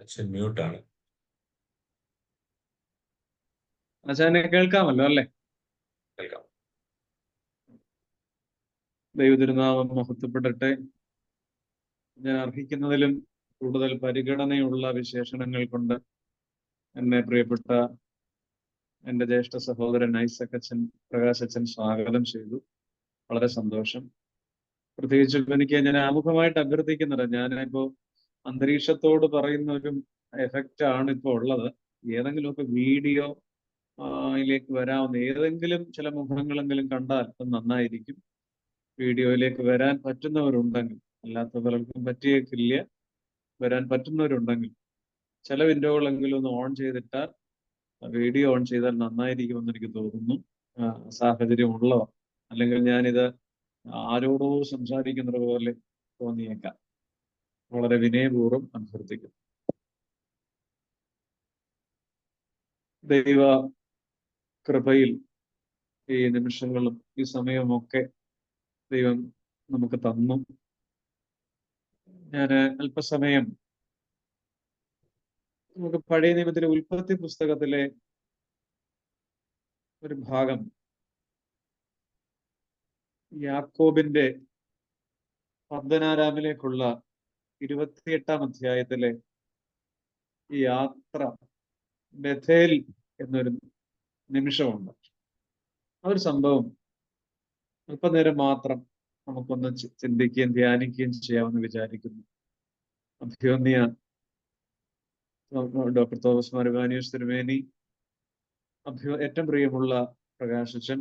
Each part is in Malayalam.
അച്ഛൻ മ്യൂട്ടാണ്. അച്ഛനെ കേൾക്കാമല്ലോ അല്ലേ? കേൾക്കാം. ദൈവതിരുനാമം മഹത്വപ്പെടട്ടെ. ഞാൻ അർഹിക്കുന്നതിലും കൂടുതൽ പരിഗണനയുള്ള വിശേഷണങ്ങൾ കൊണ്ട് എന്നെ പ്രിയപ്പെട്ട എൻ്റെ ജ്യേഷ്ഠ സഹോദരൻ ഐസക് അച്ഛൻ, പ്രകാശ് അച്ഛൻ സ്വാഗതം ചെയ്തു. വളരെ സന്തോഷം. പ്രത്യേകിച്ച് എനിക്ക് ഞാൻ ആമുഖമായിട്ട് അഭ്യർത്ഥിക്കുന്നത്, ഞാനിപ്പോ അന്തരീക്ഷത്തോട് പറയുന്ന ഒരു എഫക്റ്റ് ആണ് ഇപ്പോൾ ഉള്ളത്. ഏതെങ്കിലുമൊക്കെ വീഡിയോ യിലേക്ക് വരാവുന്ന ഏതെങ്കിലും ചില മുഖങ്ങളെങ്കിലും കണ്ടാൽ അത് നന്നായിരിക്കും. വീഡിയോയിലേക്ക് വരാൻ പറ്റുന്നവരുണ്ടെങ്കിൽ, അല്ലാത്ത പലർക്കും പറ്റിയേക്കില്ല, വരാൻ പറ്റുന്നവരുണ്ടെങ്കിൽ ചില വിൻഡോകളെങ്കിലും ഒന്ന് ഓൺ ചെയ്തിട്ടാൽ, വീഡിയോ ഓൺ ചെയ്താൽ നന്നായിരിക്കുമെന്ന് എനിക്ക് തോന്നുന്നു. സാഹചര്യം ഉള്ളവർ, അല്ലെങ്കിൽ ഞാനിത് ആരോടോ സംസാരിക്കുന്നത് പോലെ തോന്നിയേക്കാം. വളരെ വിനയപൂർവ്വം അഭ്യർത്ഥിക്കുന്നു. ദൈവ കൃപയിൽ ഈ നിമിഷങ്ങളും ഈ സമയവുമൊക്കെ ദൈവം നമുക്ക് തന്നു. ഞാൻ അല്പസമയം നമുക്ക് പഴയ നിയമത്തിലെ ഉൽപ്പത്തി പുസ്തകത്തിലെ ഒരു ഭാഗം, യാക്കോബിന്റെ പദ്ദനാരാമിലേക്കുള്ള 28-ാം അധ്യായത്തിലെ ഈ യാത്ര, ബഥേൽ എന്നൊരു നിമിഷമുണ്ട്. ആ ഒരു സംഭവം അല്പനേരം മാത്രം നമുക്കൊന്ന് ചിന്തിക്കുകയും ധ്യാനിക്കുകയും ചെയ്യാമെന്ന് വിചാരിക്കുന്നു. അഭ്യോന്യ ഡോക്ടർ തോമസ് മാർ ഇവാനിയോസ് തിരുമേനി, ഏറ്റവും പ്രിയമുള്ള പ്രകാശച്ചൻ,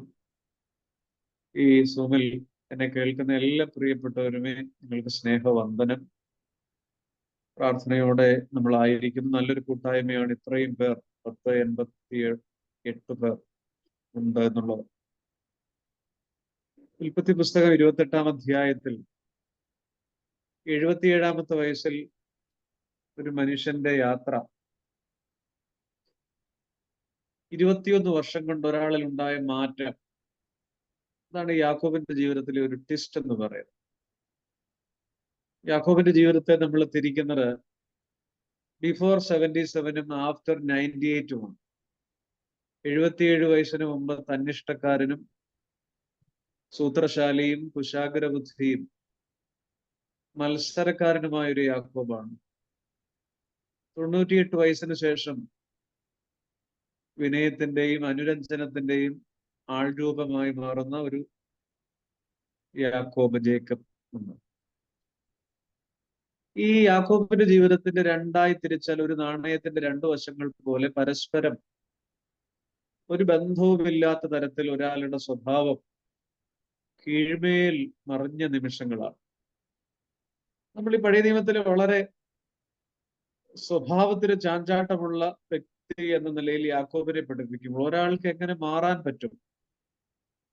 ഈ സൂമിൽ എന്നെ കേൾക്കുന്ന എല്ലാ പ്രിയപ്പെട്ടവരുമേ, നിങ്ങൾക്ക് സ്നേഹവന്ദനം. പ്രാർത്ഥനയോടെ നമ്മളായിരിക്കും. നല്ലൊരു കൂട്ടായ്മയാണ്. ഇത്രയും പേർ, 1088 പേർ ഉണ്ട് എന്നുള്ളത്. ഉൽപ്പത്തി പുസ്തകം 28-ാം അധ്യായത്തിൽ 77-ാമത്തെ വയസ്സിൽ ഒരു മനുഷ്യന്റെ യാത്ര, 21 വർഷം കൊണ്ട് ഒരാളിൽ ഉണ്ടായ മാറ്റം, അതാണ് യാക്കോബിന്റെ ജീവിതത്തിലെ ഒരു ട്വിസ്റ്റ് എന്ന് പറയുന്നത്. യാക്കോബിന്റെ ജീവിതത്തെ നമ്മൾ തിരിക്കുന്നത് ബിഫോർ 77-ഉം ആഫ്റ്റർ 98-ഉമാണ്. 77 വയസ്സിന് മുമ്പ് തന്നിഷ്ടക്കാരനും സൂത്രശാലിയും കുശാഗ്രബുദ്ധിയും മത്സരക്കാരനുമായ ഒരു യാക്കോബാണ്. 98 വയസ്സിന് ശേഷം വിനയത്തിന്റെയും അനുരഞ്ജനത്തിന്റെയും ആൾരൂപമായി മാറുന്ന ഒരു യാക്കോബ്, ജേക്കബ് ഉണ്ട്. ഈ യാക്കോബിന്റെ ജീവിതത്തിന്റെ രണ്ടായി തിരിച്ചാൽ ഒരു നാണയത്തിന്റെ രണ്ടു വശങ്ങൾ പോലെ പരസ്പരം ഒരു ബന്ധവുമില്ലാത്ത തരത്തിൽ ഒരാളുടെ സ്വഭാവം കീഴ്മേൽ മറിഞ്ഞ നിമിഷങ്ങളാണ്. നമ്മൾ ഈ പഴയ നിയമത്തിൽ വളരെ സ്വഭാവത്തിന് ചാഞ്ചാട്ടമുള്ള വ്യക്തി എന്ന നിലയിൽ യാക്കോബിനെ പഠിപ്പിക്കുമ്പോൾ ഒരാൾക്ക് എങ്ങനെ മാറാൻ പറ്റും?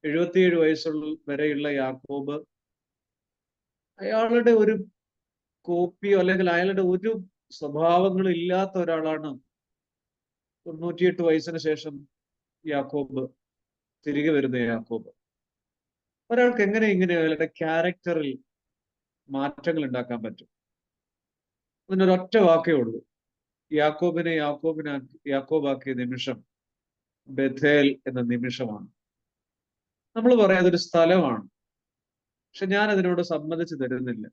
77 വയസ്സുള്ള വരെയുള്ള യാക്കോബ് അയാളുടെ ഒരു കോപ്പിയോ അല്ലെങ്കിൽ അയാളുടെ ഒരു സ്വഭാവങ്ങളും ഇല്ലാത്ത ഒരാളാണ് 98 വയസ്സിന് ശേഷം യാക്കോബ്, തിരികെ വരുന്ന യാക്കോബ്. ഒരാൾക്ക് എങ്ങനെ ഇങ്ങനെ അയാളുടെ ക്യാരക്ടറിൽ മാറ്റങ്ങൾ ഉണ്ടാക്കാൻ പറ്റും? അതിനൊരൊറ്റ വാക്കേ ഉള്ളൂ. യാക്കോബാക്കിയ നിമിഷം ബഥേൽ എന്ന നിമിഷമാണ്. നമ്മൾ പറയാം അതൊരു സ്ഥലമാണ്, പക്ഷെ ഞാൻ അതിനോട് സമ്മതിച്ചു തരുന്നില്ല.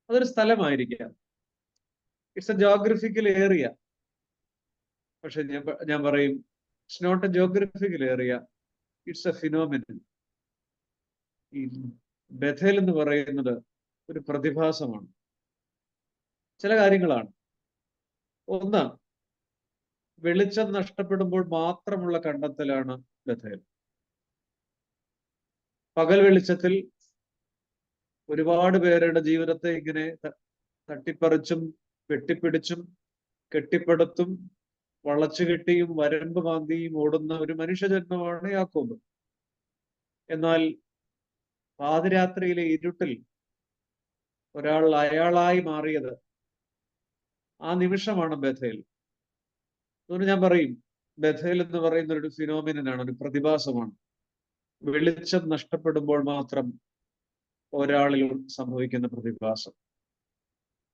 അതൊരു സ്ഥലമായിരിക്കാം, ഇറ്റ്സ് എ ജോഗ്രഫിക്കൽ ഏരിയ. പക്ഷെ ഞാൻ പറയും it's not a geographical area, it's a phenomenon. ഈ ബഥേൽ എന്ന് പറയുന്നത് ഒരു പ്രതിഭാസമാണ്. ചില കാര്യങ്ങളാണ്. ഒന്ന്, വെളിച്ചം നഷ്ടപ്പെടുമ്പോൾ മാത്രമുള്ള കണ്ടെത്തലാണ് ബഥേൽ. പകൽ വെളിച്ചത്തിൽ ഒരുപാട് പേരുടെ ജീവിതത്തെ ഇങ്ങനെ തട്ടിപ്പറിച്ചും വെട്ടിപ്പിടിച്ചും കെട്ടിപ്പടുത്തും വളച്ചു കെട്ടിയും വരമ്പ് മാന്തിയും ഓടുന്ന ഒരു മനുഷ്യജന്മമാണ് യാക്കോബ്. എന്നാൽ പാതിരാത്രിയിലെ ഇരുട്ടിൽ ഒരാൾ അയാളായി മാറിയത് ആ നിമിഷമാണ് ബഥേൽ. അതുകൊണ്ട് ഞാൻ പറയും ബഥേൽ എന്ന് പറയുന്ന ഒരു ഫിനോമിനനാണ്, ഒരു പ്രതിഭാസമാണ്. വെളിച്ചം നഷ്ടപ്പെടുമ്പോൾ മാത്രം ഒരാളിൽ സംഭവിക്കുന്ന പ്രതിഭാസം.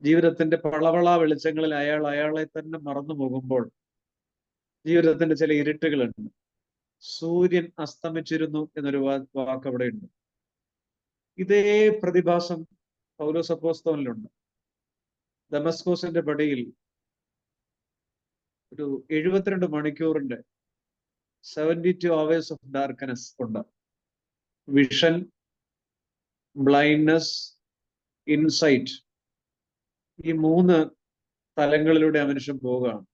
ജീവിതത്തിന്റെ പളവള വെളിച്ചങ്ങളിൽ അയാളെ തന്നെ മറന്നു പോകുമ്പോൾ ജീവിതത്തിന്റെ ചില ഇരുട്ടുകളുണ്ട്. സൂര്യൻ അസ്തമിച്ചിരുന്നു എന്നൊരു വാക്ക് അവിടെ ഉണ്ട്. ഇതേ പ്രതിഭാസം പൗലോസ് അപ്പോസ്തലനിലുണ്ട്. ദമസ്കോസിന്റെ പടിയിൽ ഒരു 72 മണിക്കൂറിന്റെ 72 hours ഓഫ് ഡാർക്ക്നെസ് ഉണ്ട്. വിഷൻ, ബ്ലൈൻഡ്നെസ്, ഇൻസൈറ്റ്, ഈ 3 തലങ്ങളിലൂടെ ആ മനുഷ്യൻ പോവുകയാണ്.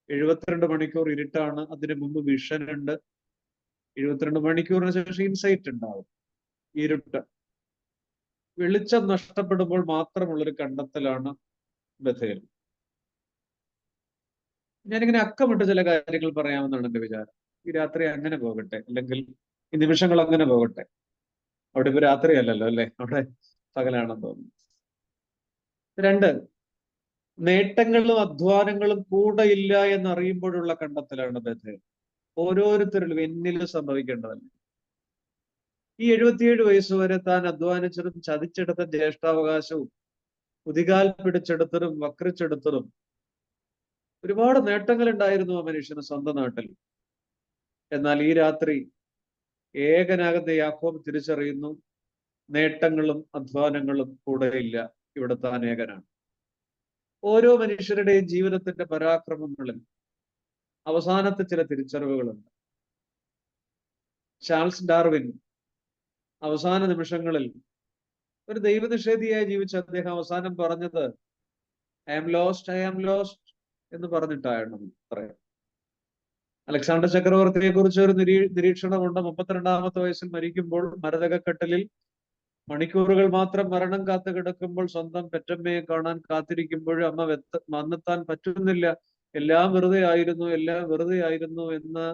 72 മണിക്കൂർ ഇരുട്ടാണ്. അതിനു മുമ്പ് വിഷൻ ഉണ്ട്. 72 മണിക്കൂറിന് ശേഷം ഇൻസൈറ്റ് ഉണ്ടാവും. ഇരുട്ട്, വെളിച്ചം നഷ്ടപ്പെടുമ്പോൾ മാത്രമുള്ളൊരു കണ്ടെത്തലാണ് ബഥേൽ. ഞാനിങ്ങനെ അക്കമിട്ട് ചില കാര്യങ്ങൾ പറയാമെന്നാണ് എന്റെ വിചാരം. ഈ രാത്രി അങ്ങനെ പോകട്ടെ, അല്ലെങ്കിൽ ഈ നിമിഷങ്ങൾ അങ്ങനെ പോകട്ടെ. അവിടെ ഇപ്പൊ രാത്രിയല്ലല്ലോ അല്ലെ, അവിടെ പകലാണെന്ന് തോന്നുന്നു. 2, നേട്ടങ്ങളും അധ്വാനങ്ങളും കൂടെ ഇല്ല എന്നറിയുമ്പോഴുള്ള കണ്ടെത്തലാണ് ബഥേൽ. ഓരോരുത്തരിലും എന്നിലും സംഭവിക്കേണ്ടതല്ല. ഈ 77 വയസ്സ് വരെ താൻ അധ്വാനിച്ചതും ചതിച്ചെടുത്ത ജ്യേഷ്ഠാവകാശവും കുതികാൽ പിടിച്ചെടുത്തതും വക്രിച്ചെടുത്തതും ഒരുപാട് നേട്ടങ്ങൾ ഉണ്ടായിരുന്നു ആ മനുഷ്യന് സ്വന്തം നാട്ടിൽ. എന്നാൽ ഈ രാത്രി ഏകനാകുന്ന യാക്കോബ് തിരിച്ചറിയുന്നു, നേട്ടങ്ങളും അധ്വാനങ്ങളും കൂടെയില്ല, ഇവിടെ താൻ ഏകനാണ്. ഓരോ മനുഷ്യരുടെയും ജീവിതത്തിന്റെ പരാക്രമങ്ങളിൽ അവസാനത്തെ ചില തിരിച്ചറിവുകളുണ്ട്. ചാൾസ് ഡാർവിൻ അവസാന നിമിഷങ്ങളിൽ ഒരു ദൈവനിഷേധിയായി ജീവിച്ച അദ്ദേഹം അവസാനം പറഞ്ഞത് ഐ ആം ലോസ്റ്റ് എന്ന് പറഞ്ഞിട്ടായിരുന്നു പറയാം. അലക്സാണ്ടർ ചക്രവർത്തിയെ കുറിച്ച് ഒരു നിരീക്ഷണമുണ്ട്. 32-ാമത്തെ വയസ്സിൽ മരിക്കുമ്പോൾ മരതകക്കട്ടലിൽ മണിക്കൂറുകൾ മാത്രം മരണം കാത്തു കിടക്കുമ്പോൾ സ്വന്തം പെറ്റമ്മയെ കാണാൻ കാത്തിരിക്കുമ്പോഴും അമ്മ വന്നെത്താൻ പറ്റുന്നില്ല, എല്ലാം വെറുതെ ആയിരുന്നു എന്ന്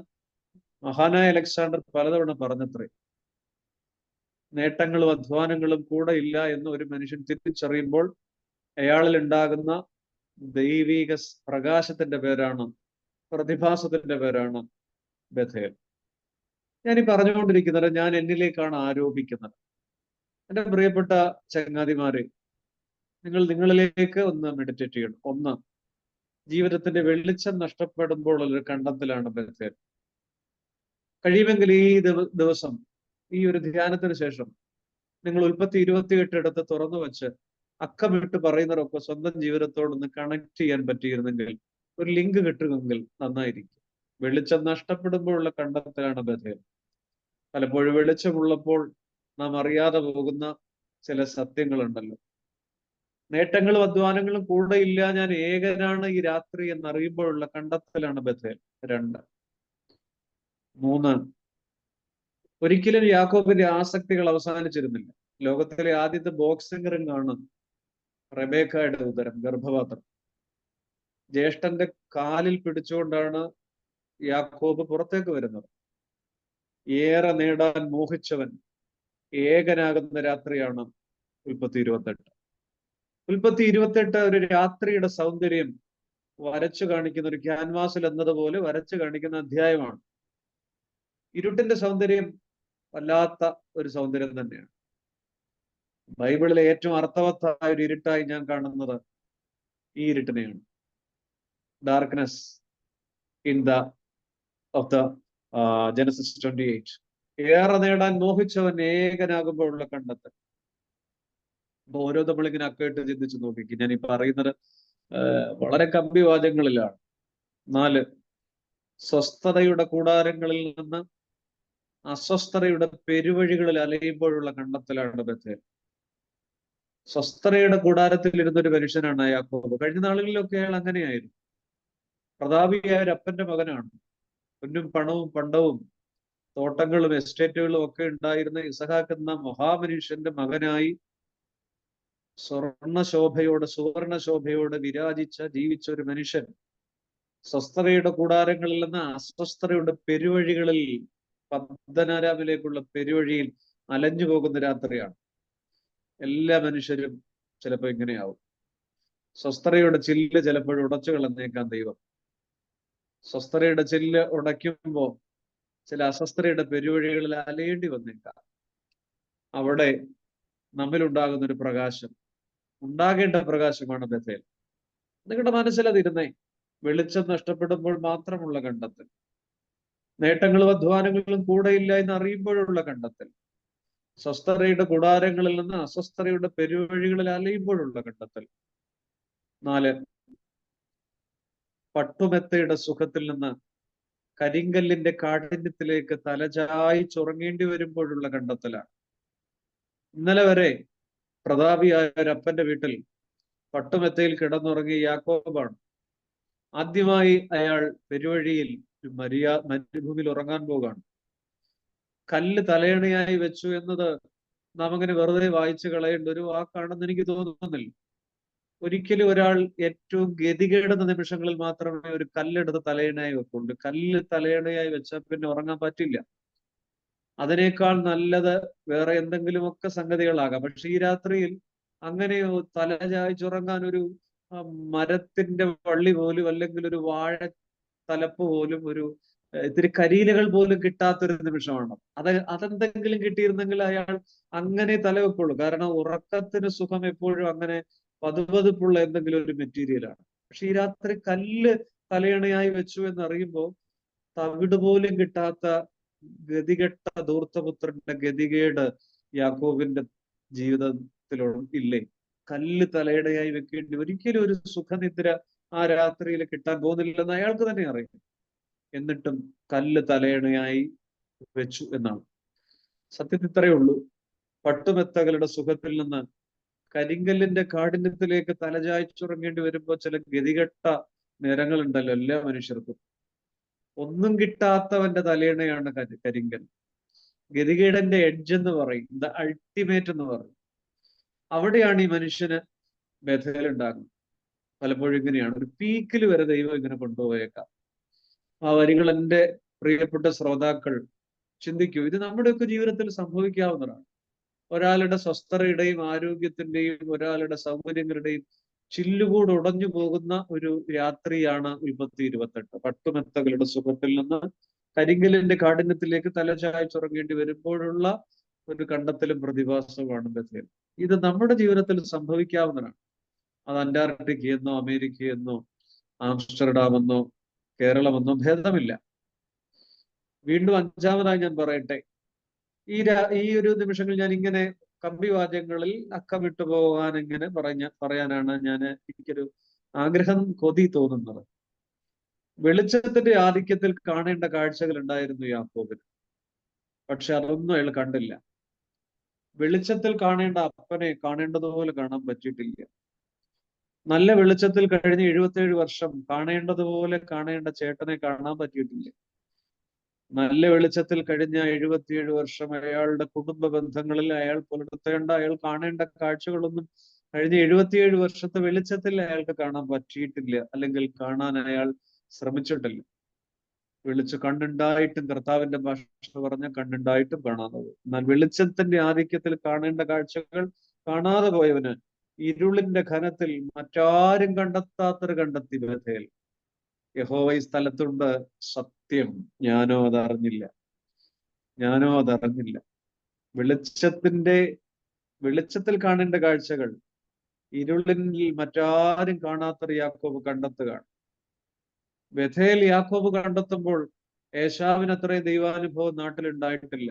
മഹാനായ അലക്സാണ്ടർ പലതവണ പറഞ്ഞത്രേ. നേട്ടങ്ങളും അധ്വാനങ്ങളും കൂടെ ഇല്ല എന്ന് ഒരു മനുഷ്യൻ തിരിച്ചറിയുമ്പോൾ അയാളിൽ ഉണ്ടാകുന്ന ദൈവിക പ്രകാശത്തിന്റെ പേരാണ്, പ്രതിഭാസത്തിന്റെ പേരാണ് ബഥേൽ. ഞാൻ ഈ പറഞ്ഞുകൊണ്ടിരിക്കുന്നത് ഞാൻ എന്നിലേക്കാണ് ആരോപിക്കുന്നത്. എൻ്റെ പ്രിയപ്പെട്ട ചങ്ങാതിമാരെ, നിങ്ങളിലേക്ക് ഒന്ന് മെഡിറ്റേറ്റ് ചെയ്യണം. 1, ജീവിതത്തിന്റെ വെളിച്ചം നഷ്ടപ്പെടുമ്പോൾ ഉള്ളൊരു കണ്ടെത്തലാണ് ബഥേൽ. കഴിയുമെങ്കിൽ ഈ ദിവസം ഈ ഒരു ധ്യാനത്തിന് ശേഷം നിങ്ങൾ ഉൽപ്പത്തി 28 എടുത്ത് തുറന്നു വെച്ച് അക്കമിട്ട് പറയുന്നവരൊക്കെ സ്വന്തം ജീവിതത്തോടൊന്ന് കണക്ട് ചെയ്യാൻ പറ്റിയിരുന്നെങ്കിൽ, ഒരു ലിങ്ക് കിട്ടുമെങ്കിൽ നന്നായിരിക്കും. വെളിച്ചം നഷ്ടപ്പെടുമ്പോഴുള്ള കണ്ടെത്തലാണ് ബഥേൽ. പലപ്പോഴും വെളിച്ചമുള്ളപ്പോൾ നാം അറിയാതെ പോകുന്ന ചില സത്യങ്ങളുണ്ടല്ലോ. നേട്ടങ്ങളും അധ്വാനങ്ങളും കൂടെ ഇല്ല, ഞാൻ ഏകനാണ് ഈ രാത്രി എന്നറിയുമ്പോഴുള്ള കണ്ടെത്തലാണ് ബഥേൽ. 2, 3, ഒരിക്കലും യാക്കോബിന്റെ ആസക്തികൾ അവസാനിച്ചിരുന്നില്ല. ലോകത്തിലെ ആദ്യത്തെ ബോക്സിംഗ് റിംഗ് ആണ് റെബേക്കയുടെ ഉദരം, ഗർഭപാത്രം. ജ്യേഷ്ഠന്റെ കാലിൽ പിടിച്ചുകൊണ്ടാണ് യാക്കോബ് പുറത്തേക്ക് വരുന്നത്. ഏറെ നേടാൻ മോഹിച്ചവൻ ഏകനാകുന്ന രാത്രിയാണ് ഉൽപ്പത്തി 28. ഉൽപ്പത്തി 28 ഒരു രാത്രിയുടെ സൗന്ദര്യം വരച്ചു കാണിക്കുന്ന, ഒരു ക്യാൻവാസിൽ എന്നതുപോലെ വരച്ചു കാണിക്കുന്ന അധ്യായമാണ്. ഇരുട്ടിന്റെ സൗന്ദര്യം വല്ലാത്ത ഒരു സൗന്ദര്യം തന്നെയാണ്. ബൈബിളിലെ ഏറ്റവും അർത്ഥവത്തായ ഒരു ഇരുട്ടായി ഞാൻ കാണുന്നത് ഈ ഇരുട്ടിനെയാണ്. Darkness in of the Genesis 28. ഏറെ നേടാൻ മോഹിച്ചവൻ ഏകനാകുമ്പോഴുള്ള കണ്ടെത്തൽ. അപ്പൊ ഓരോ നമ്മളിങ്ങനെ അക്കയിട്ട് ചിന്തിച്ചു നോക്കിക്കും. ഞാൻ ഈ പറയുന്നത് വളരെ കമ്പിവാചകങ്ങളിലാണ്. 4, സ്വസ്ഥതയുടെ കൂടാരങ്ങളിൽ നിന്ന് അസ്വസ്ഥതയുടെ പെരുവഴികളിൽ അലയുമ്പോഴുള്ള കണ്ടെത്തലാണ് ബഥേൽ. സ്വസ്ഥതയുടെ കൂടാരത്തിൽ ഇരുന്നൊരു മനുഷ്യനാണ് യാക്കോബ്. കഴിഞ്ഞ നാളുകളിലൊക്കെ അയാൾ അങ്ങനെയായിരുന്നു. പ്രതാപിയായ ഒരു അപ്പന്റെ മകനാണ്. പൊന്നും പണവും പണ്ടവും തോട്ടങ്ങളും എസ്റ്റേറ്റുകളും ഒക്കെ ഉണ്ടായിരുന്ന ഇസഹാക്ക് എന്ന മഹാമനുഷ്യന്റെ മകനായി സുവർണ ശോഭയോടെ ജീവിച്ച ഒരു മനുഷ്യൻ സ്വസ്ഥതയുടെ കൂടാരങ്ങളിൽ നിന്ന് അസ്വസ്ഥതയുടെ പെരുവഴികളിൽ, പദ്മനാരാമിലേക്കുള്ള പെരുവഴിയിൽ അലഞ്ഞു പോകുന്ന രാത്രിയാണ്. എല്ലാ മനുഷ്യരും ചിലപ്പോൾ ഇങ്ങനെയാവും. സ്വസ്ഥതയുടെ ചില്ല് ചിലപ്പോഴും ഉടച്ചു കളഞ്ഞേക്കാം ദൈവം. സ്വസ്ഥതയുടെ ചില്ല് ഉടയ്ക്കുമ്പോൾ ചില അസ്വസ്ഥതയുടെ പെരുവഴികളിൽ അലയേണ്ടി വന്നേക്കാം. അവിടെ നമ്മിലുണ്ടാകുന്ന ഒരു പ്രകാശം, ഉണ്ടാകേണ്ട പ്രകാശമാണ് ബഥേൽ. നിങ്ങളുടെ മനസ്സിൽ അതിരുന്നേ. വെളിച്ചം നഷ്ടപ്പെടുമ്പോൾ മാത്രമുള്ള കണ്ടെത്തൽ, നേട്ടങ്ങളും അധ്വാനങ്ങളും കൂടെയില്ല എന്ന് അറിയുമ്പോഴുള്ള കണ്ടെത്തൽ, സ്വസ്ഥതയുടെ കൂടാരങ്ങളിൽ നിന്ന് അസ്വസ്ഥതയുടെ പെരുവഴികളിൽ അലയുമ്പോഴുള്ള കണ്ടെത്തൽ. 4, പട്ടുമെത്തയുടെ സുഖത്തിൽ നിന്ന് കരിങ്കല്ലിന്റെ കാഠിന്യത്തിലേക്ക് തലചായി ചുറങ്ങേണ്ടി വരുമ്പോഴുള്ള കണ്ടെത്തലാണ്. ഇന്നലെ വരെ പ്രതാപിയായ ഒരപ്പന്റെ വീട്ടിൽ പട്ടുമെത്തയിൽ കിടന്നുറങ്ങിയ യാക്കോബാണ്. ആദ്യമായി അയാൾ പെരുവഴിയിൽ മരുഭൂമിയിൽ ഉറങ്ങാൻ പോവുകയാണ്. കല്ല് തലയണയായി വെച്ചു എന്നത് നാം അങ്ങനെ വെറുതെ വായിച്ചു കളയേണ്ട ഒരു വാക്കാണെന്ന് എനിക്ക് തോന്നുന്നില്ല. ഒരിക്കലും ഒരാൾ ഏറ്റവും ഗതികേടുന്ന നിമിഷങ്ങളിൽ മാത്രമേ ഒരു കല്ലെടുത്ത് തലയണയായി വെക്കുള്ളൂ. കല്ല് തലയണയായി വെച്ചാൽ പിന്നെ ഉറങ്ങാൻ പറ്റില്ല. അതിനേക്കാൾ നല്ലത് വേറെ എന്തെങ്കിലുമൊക്കെ സംഗതികളാകാം. പക്ഷെ ഈ രാത്രിയിൽ അങ്ങനെ തലചായ്ച്ചുറങ്ങാൻ ഒരു മരത്തിന്റെ വള്ളി പോലും, അല്ലെങ്കിൽ ഒരു വാഴ തലപ്പ് പോലും, ഒരു ഇത്തിരി കരിയിലകൾ പോലും കിട്ടാത്തൊരു നിമിഷമാണ്. അതെന്തെങ്കിലും കിട്ടിയിരുന്നെങ്കിൽ അയാൾ അങ്ങനെ തലവെക്കുള്ളൂ. കാരണം ഉറക്കത്തിന് സുഖം എപ്പോഴും അങ്ങനെ പതുപതുപ്പുള്ള എന്തെങ്കിലും ഒരു മെറ്റീരിയലാണ്. പക്ഷെ ഈ രാത്രി കല്ല് തലയണയായി വെച്ചു എന്നറിയുമ്പോൾ തവിട് പോലും കിട്ടാത്ത ഗതികെട്ട ധൂർത്തപുത്രന്റെ ഗതികേട് യാക്കോബിന്റെ ജീവിതത്തിലുള്ള ഇല്ലേ? കല്ല് തലയണയായി വെക്കേണ്ടി ഒരിക്കലും ഒരു സുഖനിദ്ര ആ രാത്രിയിൽ കിട്ടാൻ പോകുന്നില്ലെന്ന് അയാൾക്ക് തന്നെ അറിയാം. എന്നിട്ടും കല്ല് തലയണയായി വെച്ചു എന്നാണ്. സത്യത്തിൽ ഇത്രയേ ഉള്ളൂ. പട്ടുമെത്തകളുടെ സുഖത്തിൽ നിന്ന് കരിങ്കല്ലിന്റെ കാഠിന്യത്തിലേക്ക് തലചായ്ച്ചുറങ്ങേണ്ടി വരുമ്പോൾ ചില ഗതികെട്ട നേരങ്ങളുണ്ടല്ലോ എല്ലാ മനുഷ്യർക്കും. ഒന്നും കിട്ടാത്തവന്റെ തലയണയാണ് കരിങ്കൽ. ഗതികേടന്റെ എഡ്ജ് എന്ന് പറയും, ദ അൾട്ടിമേറ്റ് എന്ന് പറയും. അവിടെയാണ് ഈ മനുഷ്യന് ബഥേലുണ്ടാകുന്നത്. പലപ്പോഴും ഇങ്ങനെയാണ്, ഒരു പീക്കിൽ വരെ ദൈവം ഇങ്ങനെ കൊണ്ടുപോയേക്കാം. ആ വരികൾ എൻ്റെ പ്രിയപ്പെട്ട ശ്രോതാക്കൾ ചിന്തിക്കൂ. ഇത് നമ്മുടെയൊക്കെ ജീവിതത്തിൽ സംഭവിക്കാവുന്നതാണ്. ഒരാളുടെ സ്വസ്ഥതയുടെയും ആരോഗ്യത്തിന്റെയും ഒരാളുടെ സൗകര്യങ്ങളുടെയും ചില്ലുകൂട് ഉടഞ്ഞു പോകുന്ന ഒരു രാത്രിയാണ് 28. പട്ടുമെത്തകളുടെ സുഖത്തിൽ നിന്ന് കരിങ്കലിന്റെ കാഠിന്യത്തിലേക്ക് തലചായ്ച്ചുറങ്ങേണ്ടി വരുമ്പോഴുള്ള ഒരു കണ്ടെത്തലും പ്രതിഭാസവുമാണ് ബഥേൽ. ഇത് നമ്മുടെ ജീവിതത്തിൽ സംഭവിക്കാവുന്നതാണ്. അത് അന്റാർട്ടിക്ക എന്നോ അമേരിക്ക എന്നോ ആംസ്റ്റർഡാം എന്നോ കേരളമെന്നോ ഭേദമില്ല. വീണ്ടും 5-മതായി ഞാൻ പറയട്ടെ, ഈ ഒരു നിമിഷങ്ങൾ ഞാൻ ഇങ്ങനെ കമ്പിവാദ്യങ്ങളിൽ അക്കമിട്ട് പോകാൻ ഇങ്ങനെ പറയാനാണ് എനിക്കൊരു ആഗ്രഹം, കൊതി തോന്നുന്നത്. വെളിച്ചത്തിന്റെ ആധിക്യത്തിൽ കാണേണ്ട കാഴ്ചകൾ ഉണ്ടായിരുന്നു യാക്കോബിന്. പക്ഷെ അതൊന്നും അയാൾ കണ്ടില്ല. വെളിച്ചത്തിൽ കാണേണ്ട അപ്പനെ കാണേണ്ടതുപോലെ കാണാൻ പറ്റിയിട്ടില്ല. നല്ല വെളിച്ചത്തിൽ കഴിഞ്ഞ 77 വർഷം കാണേണ്ടതുപോലെ കാണേണ്ട ചേട്ടനെ കാണാൻ പറ്റിയിട്ടില്ല. നല്ല വെളിച്ചത്തിൽ കഴിഞ്ഞ 77 വർഷം അയാളുടെ കുടുംബ ബന്ധങ്ങളിൽ അയാൾ പുലർത്തേണ്ട, അയാൾ കാണേണ്ട കാഴ്ചകളൊന്നും കഴിഞ്ഞ 77 വർഷത്തെ വെളിച്ചത്തിൽ അയാൾക്ക് കാണാൻ പറ്റിയിട്ടില്ല, അല്ലെങ്കിൽ കാണാൻ അയാൾ ശ്രമിച്ചിട്ടില്ല. കണ്ണുണ്ടായിട്ടും, കർത്താവിന്റെ ഭാഷ പറഞ്ഞ കണ്ണുണ്ടായിട്ടും കാണാതെ പോയി. എന്നാൽ വെളിച്ചത്തിന്റെ ആധിക്യത്തിൽ കാണേണ്ട കാഴ്ചകൾ കാണാതെ പോയവന് ഇരുളിന്റെ ഘനത്തിൽ മറ്റാരും കണ്ടെത്താത്തൊരു കണ്ടെത്തി ബഥേൽ. യഹോവ ഈ സ്ഥലത്തുണ്ട്, സത്യം, ഞാനോ അതറിഞ്ഞില്ല. വെളിച്ചത്തിൽ കാണേണ്ട കാഴ്ചകൾ ഇരുളിൽ മറ്റാരും കാണാത്തൊരു യാക്കോബ് കണ്ടെത്തുകയാണ്. ബഥേൽ യാക്കോബ് കണ്ടെത്തുമ്പോൾ ഏശാവിന് അത്രയും ദൈവാനുഭവം നാട്ടിലുണ്ടായിട്ടില്ല.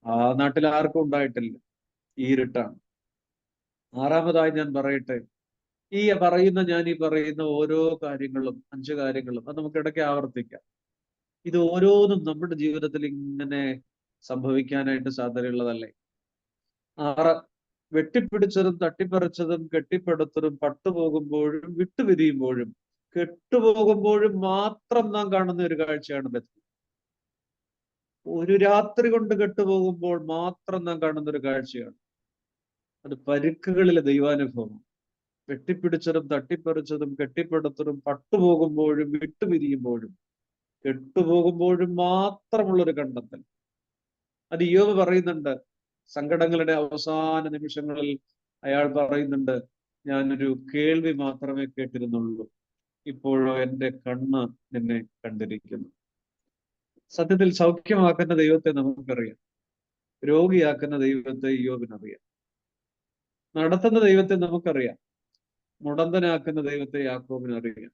ആ നാട്ടിൽ ആർക്കും ഉണ്ടായിട്ടില്ല. ഈ ഇരുട്ടാണ്. 6-മതായി ഞാൻ പറയട്ടെ, ഈ പറയുന്ന ഓരോ കാര്യങ്ങളും, 5 കാര്യങ്ങളും അത് നമുക്ക് ഇടയ്ക്ക് ആവർത്തിക്കാം. ഇത് ഓരോന്നും നമ്മുടെ ജീവിതത്തിൽ ഇങ്ങനെ സംഭവിക്കാനായിട്ട് സാധ്യതയുള്ളതല്ലേ? 6, വെട്ടിപ്പിടിച്ചതും തട്ടിപ്പറിച്ചതും കെട്ടിപ്പടുത്തതും പട്ടുപോകുമ്പോഴും വിട്ടുപിരിയുമ്പോഴും കെട്ടുപോകുമ്പോഴും മാത്രം നാം കാണുന്ന ഒരു കാഴ്ചയാണ് ബഥേൽ. ഒരു രാത്രി കൊണ്ട് കെട്ടുപോകുമ്പോൾ മാത്രം നാം കാണുന്ന ഒരു കാഴ്ചയാണ് അത്. പരുക്കുകളിലെ ദൈവാനുഭവം. വെട്ടിപ്പിടിച്ചതും തട്ടിപ്പറിച്ചതും കെട്ടിപ്പടുത്തതും പട്ടുപോകുമ്പോഴും വിട്ടുപിരിയുമ്പോഴും കെട്ടുപോകുമ്പോഴും മാത്രമുള്ളൊരു കണ്ടെത്തൽ. അത് ഇയ്യോബ് പറയുന്നുണ്ട്. സങ്കടങ്ങളുടെ അവസാന നിമിഷങ്ങളിൽ അയാൾ പറയുന്നുണ്ട്, ഞാനൊരു കേൾവി മാത്രമേ കേട്ടിരുന്നുള്ളൂ, ഇപ്പോഴോ എൻ്റെ കണ്ണ് നിന്നെ കണ്ടിരിക്കുന്നു. സത്യത്തിൽ സൗഖ്യമാക്കുന്ന ദൈവത്തെ നമുക്കറിയാം, രോഗിയാക്കുന്ന ദൈവത്തെ ഇയ്യോബിനറിയാം. നടത്തുന്ന ദൈവത്തെ നമുക്കറിയാം, മുടന്തനാക്കുന്ന ദൈവത്തെ യാക്കോബിന് അറിയാം.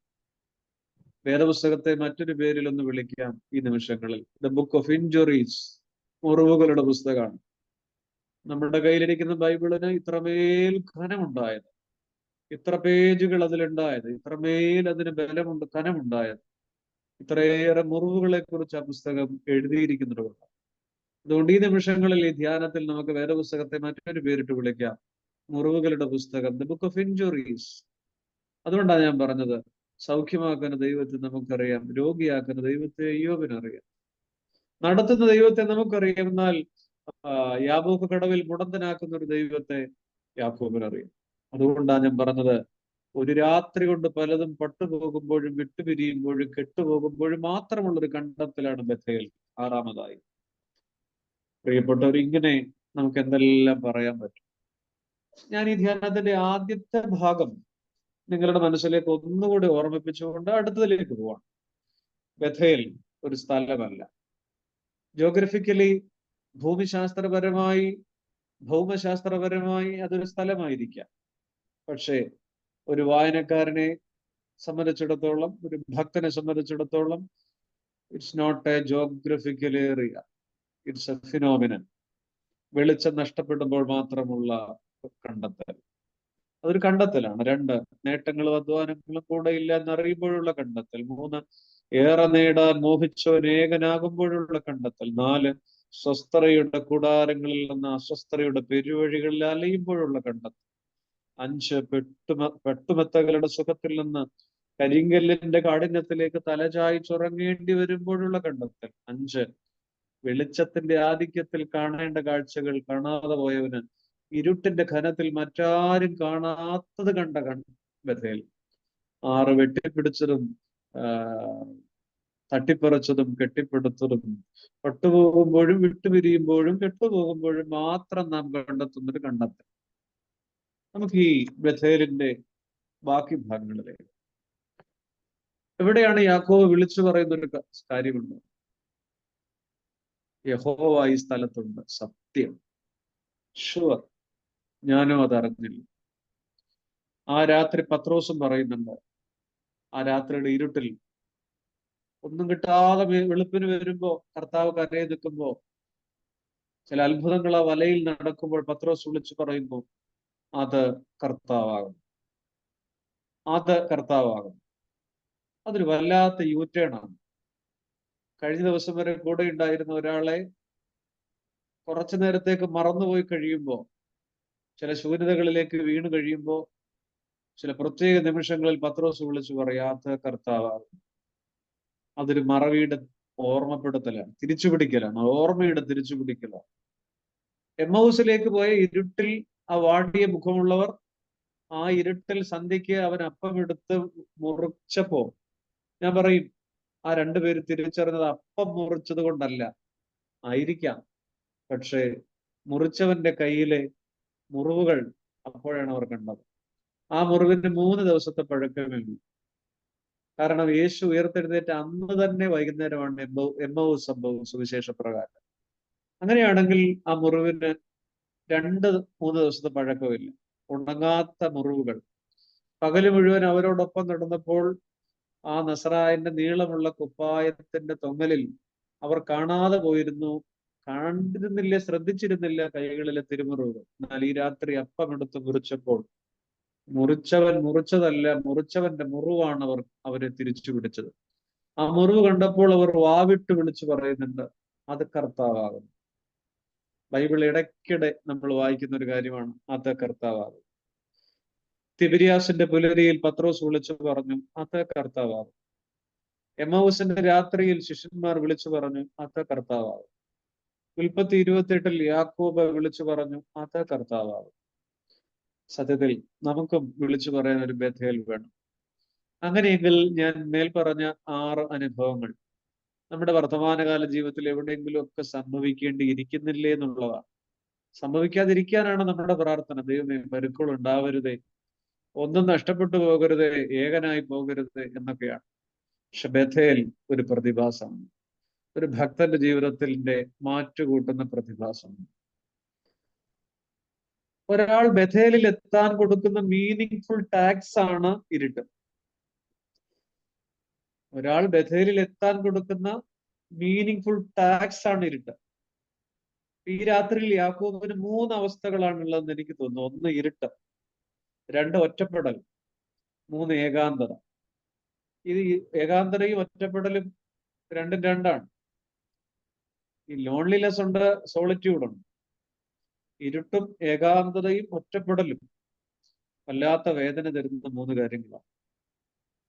വേദപുസ്തകത്തെ മറ്റൊരു പേരിൽ ഒന്ന് വിളിക്കാം ഈ നിമിഷങ്ങളിൽ, ദ ബുക്ക് ഓഫ് ഇഞ്ചുറീസ്, മുറിവുകളുടെ പുസ്തകമാണ്. നമ്മുടെ കയ്യിലിരിക്കുന്ന ബൈബിളിന് ഇത്രമേൽ ഘനമുണ്ടായത്, ഇത്ര പേജുകൾ അതിലുണ്ടായത്, ഇത്രമേൽ അതിന് ബലമുണ്ട്, കനമുണ്ടായത്, ഇത്രയേറെ മുറിവുകളെ കുറിച്ച് ആ പുസ്തകം എഴുതിയിരിക്കുന്നുണ്ട്. അതുകൊണ്ട് ഈ നിമിഷങ്ങളിൽ ഈ ധ്യാനത്തിൽ നമുക്ക് വേദപുസ്തകത്തെ മറ്റൊരു പേരിട്ട് വിളിക്കാം, മുറിവുകളുടെ പുസ്തകം, ദ ബുക്ക് ഓഫ് ഇഞ്ചുറീസ്. അതുകൊണ്ടാണ് ഞാൻ പറഞ്ഞത്, സൗഖ്യമാക്കുന്ന ദൈവത്തെ നമുക്കറിയാം, രോഗിയാക്കുന്ന ദൈവത്തെ യോബിനറിയാം, നടത്തുന്ന ദൈവത്തെ നമുക്കറിയാം. എന്നാൽ യാബോക്ക് കടവിൽ മുടന്തനാക്കുന്ന ഒരു ദൈവത്തെ യാക്കോബിനറിയാം. അതുകൊണ്ടാണ് ഞാൻ പറഞ്ഞത്, ഒരു രാത്രി കൊണ്ട് പലതും പട്ടുപോകുമ്പോഴും വിട്ടുപിരിയുമ്പോഴും കെട്ടുപോകുമ്പോഴും മാത്രമുള്ളൊരു കണ്ടെത്തലാണ് ബഥേൽ. ആറാമതായി, പ്രിയപ്പെട്ടവർ, ഇങ്ങനെ നമുക്ക് എന്തെല്ലാം പറയാൻ പറ്റും. ഞാൻ ഈ ധ്യാനത്തിന്റെ ആദ്യത്തെ ഭാഗം നിങ്ങളുടെ മനസ്സിലേക്ക് ഒന്നുകൂടി ഓർമ്മിപ്പിച്ചുകൊണ്ട് അടുത്തതിലേക്ക് പോവാണ്. ബഥേൽ ഒരു സ്ഥലമല്ല. ജോഗ്രഫിക്കലി, ഭൂമിശാസ്ത്രപരമായി, ഭൗമശാസ്ത്രപരമായി അതൊരു സ്ഥലമായിരിക്കാം. പക്ഷേ ഒരു വായനക്കാരനെ സംബന്ധിച്ചിടത്തോളം, ഒരു ഭക്തനെ സംബന്ധിച്ചിടത്തോളം, it's not a geographical area, it's a phenomenon. വെളിച്ചം നഷ്ടപ്പെടുമ്പോൾ മാത്രമുള്ള കണ്ടെത്തൽ, അതൊരു കണ്ടെത്തലാണ്. 2, നേട്ടങ്ങളും അധ്വാനങ്ങളും കൂടെ ഇല്ല എന്നറിയുമ്പോഴുള്ള കണ്ടെത്തൽ. 3, ഏറെ നേടാൻ മോഹിച്ചവൻ ഏകനാകുമ്പോഴുള്ള കണ്ടെത്തൽ. 4, സ്വസ്ഥതയുടെ കൂടാരങ്ങളിൽ നിന്ന് അസ്വസ്ഥതയുടെ പെരുവഴികളിൽ അലയുമ്പോഴുള്ള കണ്ടെത്തൽ. 5, പെട്ടുമെത്തകളുടെ സുഖത്തിൽ നിന്ന് കരിങ്കല്ലിന്റെ കാഠിന്യത്തിലേക്ക് തലചായ്ച്ചുറങ്ങേണ്ടി വരുമ്പോഴുള്ള കണ്ടെത്തൽ. 5, വെളിച്ചത്തിന്റെ ആധിക്യത്തിൽ കാണേണ്ട കാഴ്ചകൾ കാണാതെ പോയവന് ഇരുട്ടിന്റെ ഘനത്തിൽ മറ്റാരും കാണാത്തത് കണ്ട ബഥേൽ. 6, വെട്ടിപ്പിടിച്ചതും തട്ടിപ്പറിച്ചതും കെട്ടിപ്പടുത്തതും പട്ടുപോകുമ്പോഴും വിട്ടുപിരിയുമ്പോഴും കെട്ടുപോകുമ്പോഴും മാത്രം നാം കണ്ടെത്തുന്നൊരു കണ്ടെത്തൽ. നമുക്ക് ഈ ബഥേലിന്റെ ബാക്കി ഭാഗങ്ങളിലേക്ക്, എവിടെയാണ് യാക്കോബ് വിളിച്ചു പറയുന്നൊരു കാര്യമുണ്ട്, യഹോവ ഈ സ്ഥലത്തുണ്ട്, സത്യം, ഷുവർ, ഞാനും അതറിഞ്ഞില്ല. ആ രാത്രി പത്രോസും പറയുന്നുണ്ട്, ആ രാത്രിയുടെ ഇരുട്ടിൽ ഒന്നും കിട്ടാതെ വെളുപ്പിന് വരുമ്പോ, കർത്താവ് കരയിൽ നിൽക്കുമ്പോ, ചില അത്ഭുതങ്ങൾ ആ വലയിൽ നടക്കുമ്പോൾ പത്രോസ് വിളിച്ചു പറയുന്നു, അത് കർത്താവാകും, അത് കർത്താവാകും. അതൊരു വല്ലാത്ത യൂറ്റേണാണ്. കഴിഞ്ഞ ദിവസം വരെ കൂടെ ഉണ്ടായിരുന്ന ഒരാളെ കുറച്ചു നേരത്തേക്ക് മറന്നുപോയി കഴിയുമ്പോൾ, ചില ശൂന്യതകളിലേക്ക് വീണു കഴിയുമ്പോൾ, ചില പ്രത്യേക നിമിഷങ്ങളിൽ പത്രോസ് വിളിച്ചു പറയാത്ത കർത്താവാകും. അതൊരു മറവിയുടെ ഓർമ്മപ്പെടുത്തലാണ്, തിരിച്ചുപിടിക്കലാണ്, ഓർമ്മയുടെ തിരിച്ചുപിടിക്കലാണ്. എമ്മൗസിലേക്ക് പോയ ഇരുട്ടിൽ ആ വാടിയ മുഖമുള്ളവർ, ആ ഇരുട്ടിൽ സന്ധ്യയ്ക്ക് അവൻ അപ്പം എടുത്ത് മുറിച്ചപ്പോ, ഞാൻ പറയും, ആ 2 പേര് തിരിച്ചറിഞ്ഞത് അപ്പം മുറിച്ചത് കൊണ്ടല്ല, ആയിരിക്കാം, പക്ഷേ മുറിച്ചവന്റെ കയ്യിലെ മുറിവുകൾ അപ്പോഴാണ് അവർ കണ്ടത്. ആ മുറിവിന് 3 ദിവസത്തെ പഴക്കമേ ഉള്ളൂ. കാരണം യേശു ഉയർത്തെഴുന്നേറ്റ അന്ന് തന്നെ വൈകുന്നേരമാണ് എമ്മൗസ് സംഭവം സുവിശേഷ പ്രകാരം. അങ്ങനെയാണെങ്കിൽ ആ മുറിവിന് 2-3 ദിവസത്തെ പഴക്കമില്ല. ഉണങ്ങാത്ത മുറിവുകൾ. പകല് മുഴുവൻ അവരോടൊപ്പം നടന്നപ്പോൾ ആ നസറായന്റെ നീളമുള്ള കുപ്പായത്തിന്റെ തൊങ്ങലിൽ അവർ കാണാതെ പോയിരുന്നു, കണ്ടിരുന്നില്ല, ശ്രദ്ധിച്ചിരുന്നില്ല കൈകളിലെ തിരുമുറിവുകൾ. എന്നാൽ ഈ രാത്രി അപ്പം എടുത്ത് മുറിച്ചപ്പോൾ, മുറിച്ചവൻ മുറിച്ചതല്ല, മുറിച്ചവന്റെ മുറിവാണ് അവരെ തിരിച്ചു പിടിച്ചത്. ആ മുറിവ് കണ്ടപ്പോൾ അവർ വാവിട്ട് വിളിച്ചു പറയുന്നുണ്ട്, അത് കർത്താവാകും. ബൈബിൾ ഇടയ്ക്കിടെ നമ്മൾ വായിക്കുന്ന ഒരു കാര്യമാണ്, അത് കർത്താവാകും. തിബിരിയാസിന്റെ പുലരിയിൽ പത്രോസ് വിളിച്ചു പറഞ്ഞു, അത് കർത്താവാകും. എമ്മൗസിന്റെ രാത്രിയിൽ ശിഷ്യന്മാർ വിളിച്ചു പറഞ്ഞു, അത് കർത്താവാകും. ഉൽപ്പത്തി 28-ൽ യാക്കോബ് വിളിച്ചു പറഞ്ഞു, അത് കർത്താവാകും. സത്യത്തിൽ നമുക്കും വിളിച്ചു പറയാൻ ഒരു ബഥേൽ വേണം. അങ്ങനെയെങ്കിൽ ഞാൻ മേൽപ്പറഞ്ഞ 6 അനുഭവങ്ങൾ നമ്മുടെ വർത്തമാനകാല ജീവിതത്തിൽ എവിടെയെങ്കിലും ഒക്കെ സംഭവിക്കേണ്ടിയിരിക്കുന്നില്ലേ എന്നുള്ളതാണ്. സംഭവിക്കാതിരിക്കാനാണ് നമ്മുടെ പ്രാർത്ഥന. ദൈവമേ, പരുക്കൾ ഉണ്ടാവരുതേ, ഒന്നും നഷ്ടപ്പെട്ടു പോകരുതേ, ഏകനായി പോകരുതേ എന്നൊക്കെയാണ്. പക്ഷെ ബഥേൽ ഒരു പ്രതിഭാസമാണ്, ഒരു ഭക്തന്റെ ജീവിതത്തിന്റെ മാറ്റുകൂട്ടുന്ന പ്രതിഭാസമാണ്. ഒരാൾ ബഥേലിൽ എത്താൻ കൊടുക്കുന്ന മീനിങ് ടാക്സ് ആണ് ഇരുട്ട്. ഒരാൾ ബഥേലിൽ എത്താൻ കൊടുക്കുന്ന മീനിങ് ടാക്സ് ആണ് ഇരുട്ട്. ഈ രാത്രിയിൽ യാക്കോബിന് 3 അവസ്ഥകളാണുള്ളതെന്ന് എനിക്ക് തോന്നുന്നു. 1 ഇരുട്ട്, 2 ഒറ്റപ്പെടൽ, 3 ഏകാന്തത. ഇത് ഏകാന്തതയും ഒറ്റപ്പെടലും രണ്ടും രണ്ടാണ്. ഈ ലോൺലിനെസ് ഉണ്ട്, സോളിറ്റ്യൂഡ് ഉണ്ട്. ഇരുട്ടും ഏകാന്തതയും ഒറ്റപ്പെടലും വല്ലാത്ത വേദന തരുന്ന 3 കാര്യങ്ങളാണ്.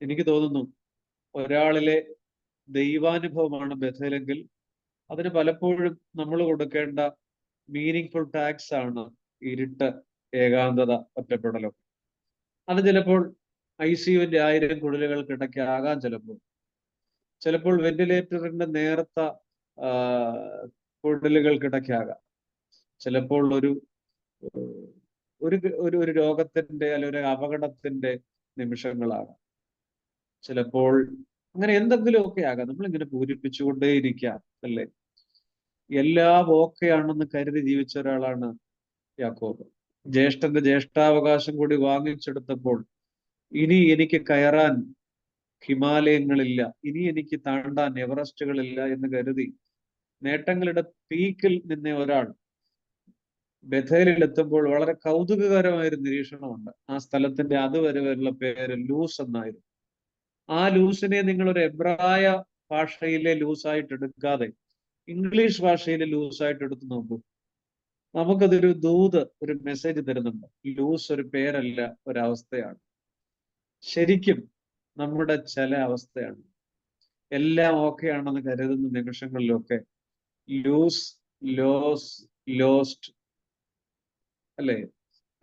എനിക്ക് തോന്നുന്നു ഒരാളിലെ ദൈവാനുഭവമാണ് ബഥേലെങ്കിൽ അതിന് പലപ്പോഴും നമ്മൾ കൊടുക്കേണ്ട മീനിങ് ടാക്സ് ആണ് ഇരുട്ട്, ഏകാന്തത, ഒറ്റപ്പെടലൊക്കെ. അത് ചിലപ്പോൾ ICUവിന്റെ 1000 കുഴലുകൾക്കിടയ്ക്കാകാം, ചിലപ്പോൾ വെന്റിലേറ്ററിന്റെ നേർത്ത കുഴലുകൾക്കിടയ്ക്കാകാം, ചിലപ്പോൾ ഒരു ഒരു ഒരു രോഗത്തിന്റെ അല്ലെ ഒരു അപകടത്തിന്റെ നിമിഷങ്ങളാകാം, ചിലപ്പോൾ അങ്ങനെ എന്തെങ്കിലുമൊക്കെ ആകാം. നമ്മളിങ്ങനെ പൂരിപ്പിച്ചുകൊണ്ടേയിരിക്കാം, അല്ലേ? എല്ലാം ഓക്കെ ആണെന്ന് കരുതി ജീവിച്ച ഒരാളാണ് യാക്കോബ്. ജ്യേഷ്ഠന്റെ ജ്യേഷ്ഠാവകാശം കൂടി വാങ്ങിച്ചെടുത്തപ്പോൾ ഇനി എനിക്ക് കയറാൻ ഹിമാലയങ്ങളില്ല, ഇനി എനിക്ക് താണ്ടാൻ എവറസ്റ്റുകളില്ല എന്ന് കരുതി നേട്ടങ്ങളുടെ പീക്കിൽ നിന്ന ഒരാൾ ബഥേലിൽ എത്തുമ്പോൾ വളരെ കൗതുകകരമായൊരു നിരീക്ഷണമുണ്ട്. ആ സ്ഥലത്തിന്റെ അതുവരെയുള്ള പേര് ലൂസ് എന്നായിരുന്നു. ആ ലൂസിനെ നിങ്ങൾ ഒരു എബ്രായ ഭാഷയിലെ ലൂസായിട്ട് എടുക്കാതെ ഇംഗ്ലീഷ് ഭാഷയിലെ ലൂസായിട്ട് എടുത്തു നോക്കൂ. നമുക്കതൊരു ദൂത്, ഒരു മെസ്സേജ് തരുന്നുണ്ട്. ലൂസ് ഒരു പേരല്ല, ഒരവസ്ഥയാണ്. ശരിക്കും നമ്മുടെ ചില അവസ്ഥയാണ്. എല്ലാം ഓക്കെ ആണെന്ന് കരുതുന്ന നിമിഷങ്ങളിലൊക്കെ ലൂസ്, ലോസ്, ലോസ്റ്റ്, അല്ലേ?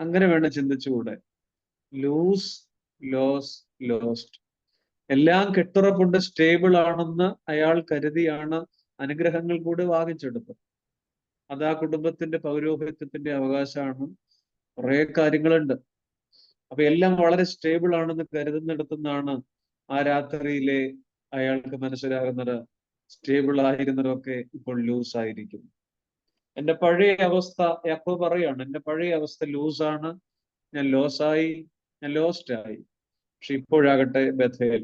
അങ്ങനെ വേണം ചിന്തിച്ചുകൂടെ? Loose, loss, lost. എല്ലാം കെട്ടുറപ്പുണ്ട്, സ്റ്റേബിൾ ആണെന്ന് അയാൾ കരുതിയാണ് അനുഗ്രഹങ്ങൾ കൂടി വാങ്ങിച്ചെടുത്തത്. അത് ആ കുടുംബത്തിന്റെ പൗരോഹിത്യത്തിന്റെ അവകാശമാണ്. കുറെ കാര്യങ്ങളുണ്ട്. അപ്പൊ എല്ലാം വളരെ സ്റ്റേബിൾ ആണെന്ന് കരുതുന്നിടത്തുനിന്നാണ് ആ രാത്രിയിലെ അയാൾക്ക് മനസ്സിലാകുന്നത് സ്റ്റേബിൾ ആയിരുന്നതൊക്കെ ഇപ്പോൾ ലൂസ് ആയിരിക്കും. എന്റെ പഴയ അവസ്ഥ, യാക്കോബ് പറയാണ്, എന്റെ പഴയ അവസ്ഥ ലൂസാണ്, ഞാൻ ലോസായി, ഞാൻ ലോസ്റ്റ് ആയി. പക്ഷെ ഇപ്പോഴാകട്ടെ ബഥേൽ,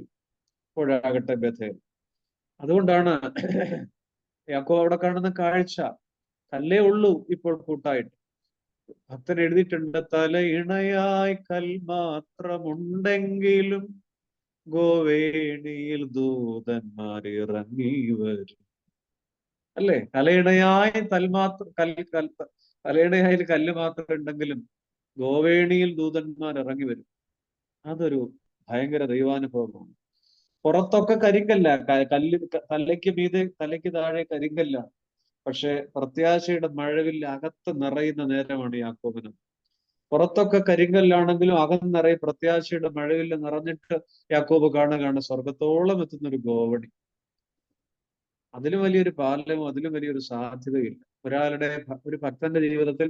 ഇപ്പോഴാകട്ടെ ബഥേൽ. അതുകൊണ്ടാണ് യാക്കോബ് അവിടെ കാണുന്ന കാഴ്ച. കല്ലേ ഉള്ളൂ ഇപ്പോൾ കൂട്ടായിട്ട്. ഭക്തൻ എഴുതിയിട്ടുണ്ട്, തലയിണയായി കൽ മാത്രമുണ്ടെങ്കിലും ഗോവേണിയിൽ ദൂതന്മാരിറങ്ങി വരും, അല്ലേ? തലയിണയായി തലയിണയായി കല്ല് മാത്രം ഉണ്ടെങ്കിലും ഗോവേണിയിൽ ദൂതന്മാർ ഇറങ്ങി വരും. അതൊരു ഭയങ്കര ദൈവാനുഭവമാണ്. പുറത്തൊക്കെ കരിങ്കല്ല, തലയ്ക്ക് മീതെ തലയ്ക്ക് താഴെ കരിങ്കല്ല. പക്ഷെ പ്രത്യാശയുടെ മഴവിൽ അകത്ത് നിറയുന്ന നേരമാണ് യാക്കോബിന്. പുറത്തൊക്കെ കരിങ്കല്ലാണെങ്കിലും അകം നിറയെ പ്രത്യാശയുടെ മഴവിൽ നിറഞ്ഞിട്ട് യാക്കോബ് കാണുകയാണ് സ്വർഗത്തോളം എത്തുന്ന ഒരു ഗോവണി. അതിലും വലിയൊരു പാലമോ അതിലും വലിയൊരു സാധ്യതയില്ല. ഒരു ഭക്തന്റെ ജീവിതത്തിൽ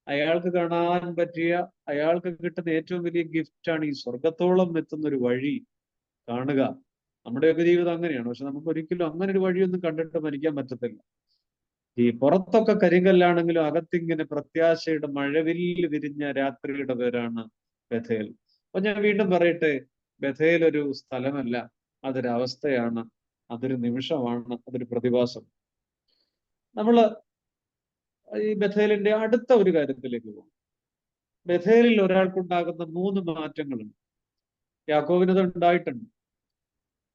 അയാൾക്ക് കാണാൻ പറ്റിയ, അയാൾക്ക് കിട്ടുന്ന ഏറ്റവും വലിയ ഗിഫ്റ്റാണ് ഈ സ്വർഗത്തോളം എത്തുന്ന ഒരു വഴി കാണുക. നമ്മുടെയൊക്കെ ജീവിതം അങ്ങനെയാണ്. പക്ഷെ നമുക്ക് ഒരിക്കലും അങ്ങനെ ഒരു വഴിയൊന്നും കണ്ടിട്ട് മരിക്കാൻ പറ്റത്തില്ല. ഈ പുറത്തൊക്കെ കരിങ്കല്ലാണെങ്കിലും അകത്തിങ്ങനെ പ്രത്യാശയുടെ മഴവില്ല് വിരിഞ്ഞ രാത്രിയുടെ പേരാണ് ബഥേൽ. അപ്പൊ ഞാൻ വീണ്ടും പറയട്ടെ, ബഥേൽ ഒരു സ്ഥലമല്ല, അതൊരവസ്ഥയാണ്, അതൊരു നിമിഷമാണ്, അതൊരു പ്രതിഭാസം. നമ്മള് ഈ ബഥേലിന്റെ അടുത്ത ഒരു കാര്യത്തിലേക്ക് പോകും. ബഥേലിൽ ഒരാൾക്കുണ്ടാകുന്ന 3 മാറ്റങ്ങളുണ്ട്. യാക്കോബിനത് ഉണ്ടായിട്ടുണ്ട്.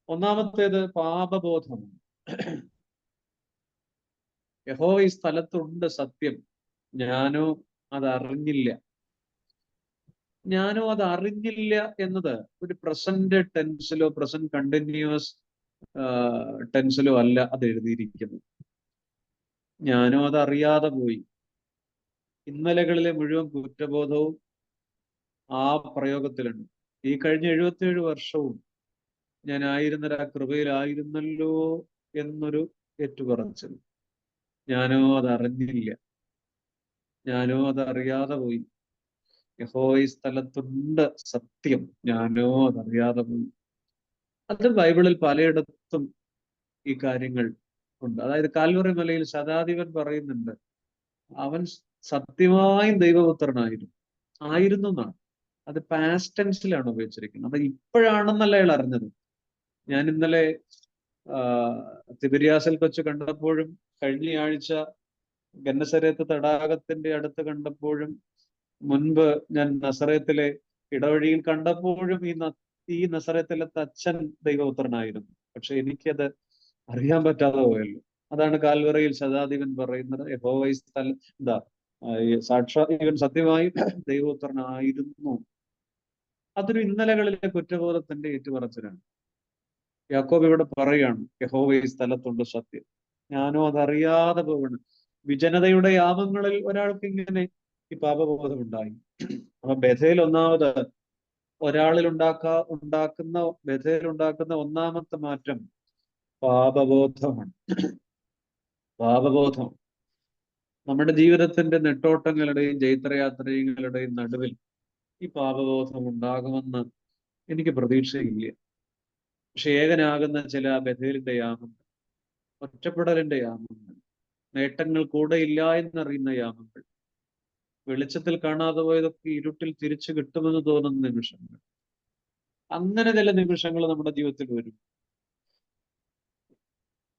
ഒന്നാമത്തേത് പാപബോധമാണ്. യഹോവ ഈ സ്ഥലത്തുണ്ട്, സത്യം, ഞാനോ അത് അറിഞ്ഞില്ല. എന്നത് ഒരു പ്രസന്റ് ടെൻസിലോ പ്രസന്റ് കണ്ടിന്യൂസ് ടെൻസിലോ അല്ല അത് എഴുതിയിരിക്കുന്നത്. ഞാനോ അത് അറിയാതെ പോയി. ഇന്നലകളിലെ മുഴുവൻ കുറ്റബോധവും ആ പ്രയോഗത്തിലുണ്ട്. ഈ കഴിഞ്ഞ 77 വർഷവും ഞാൻ ആയിരുന്നൊരു ആ കൃപയിലായിരുന്നല്ലോ എന്നൊരു ഏറ്റുപറച്ചിൽ. ഞാനോ അത് അറിഞ്ഞില്ല, ഞാനോ അത് അറിയാതെ പോയി. യഹോവ ഈ സ്ഥലത്തുണ്ട്, സത്യം, ഞാനോ അതറിയാതെ പോയി. അത് ബൈബിളിൽ പലയിടത്തും ഈ കാര്യങ്ങൾ ഉണ്ട്. അതായത് കാൽവറി മലയിൽ ശതാധിപൻ പറയുന്നുണ്ട്, അവൻ സത്യമായും ദൈവപുത്രനായിരുന്നു. ആയിരുന്നു എന്നാണ്. അത് പാസ്റ്റ് ടെൻസിലാണ് ഉപയോഗിച്ചിരിക്കുന്നത്. അത് ഇപ്പോഴാണെന്നല്ല അയാൾ അറിഞ്ഞത്. ഞാൻ ഇന്നലെ തിബിരിയാസിൽ വെച്ച് കണ്ടപ്പോഴും കഴിഞ്ഞ ആഴ്ച ഗന്നസരത്ത് തടാകത്തിന്റെ അടുത്ത് കണ്ടപ്പോഴും മുൻപ് ഞാൻ നസറത്തിലെ ഇടവഴിയിൽ കണ്ടപ്പോഴും ഈ നസറത്തിലെ അച്ഛൻ ദൈവപുത്രനായിരുന്നു. പക്ഷെ എനിക്കത് അറിയാൻ പറ്റാതെ പോയല്ലോ. അതാണ് കാൽവറയിൽ ശതാധിപൻ പറയുന്നത്, യഹോവ എന്താ ഇവൻ സത്യമായും ദൈവപുത്രനായിരുന്നു. അതൊരു ഇന്നലകളിലെ കുറ്റബോധത്തിന്റെ ഏറ്റുപറച്ചിലാണ്. യാക്കോബ് ഇവിടെ പറയുകയാണ്, യഹോവ ഈ സ്ഥലത്തുണ്ട് സത്യം. ഞാനോ അതറിയാതെ പോകണം. വിജനതയുടെ യാമങ്ങളിൽ ഒരാൾക്ക് ഇങ്ങനെ ഈ പാപബോധം ഉണ്ടായി. അപ്പൊ ബഥേൽ ഒന്നാമത് ഒരാളിൽ ഉണ്ടാക്കുന്ന ഒന്നാമത്തെ മാറ്റം പാപബോധമാണ്. പാപബോധം നമ്മുടെ ജീവിതത്തിന്റെ നെട്ടോട്ടങ്ങളുടെയും ജൈത്രയാത്രകളുടെയും നടുവിൽ ഈ പാപബോധം ഉണ്ടാകുമെന്ന് എനിക്ക് പ്രതീക്ഷയില്ല. പക്ഷെ ഏകനാകുന്ന ചില ബഥേലിന്റെ യാമങ്ങൾ, ഒറ്റപ്പെടലിന്റെ യാമങ്ങൾ, നേട്ടങ്ങൾ കൂടെ ഇല്ല എന്നറിയുന്ന യാമങ്ങൾ, വെളിച്ചത്തിൽ കാണാതെ പോയതൊക്കെ ഇരുട്ടിൽ തിരിച്ചു കിട്ടുമെന്ന് തോന്നുന്ന നിമിഷങ്ങൾ, അങ്ങനെ ചില നിമിഷങ്ങൾ നമ്മുടെ ജീവിതത്തിൽ വരും.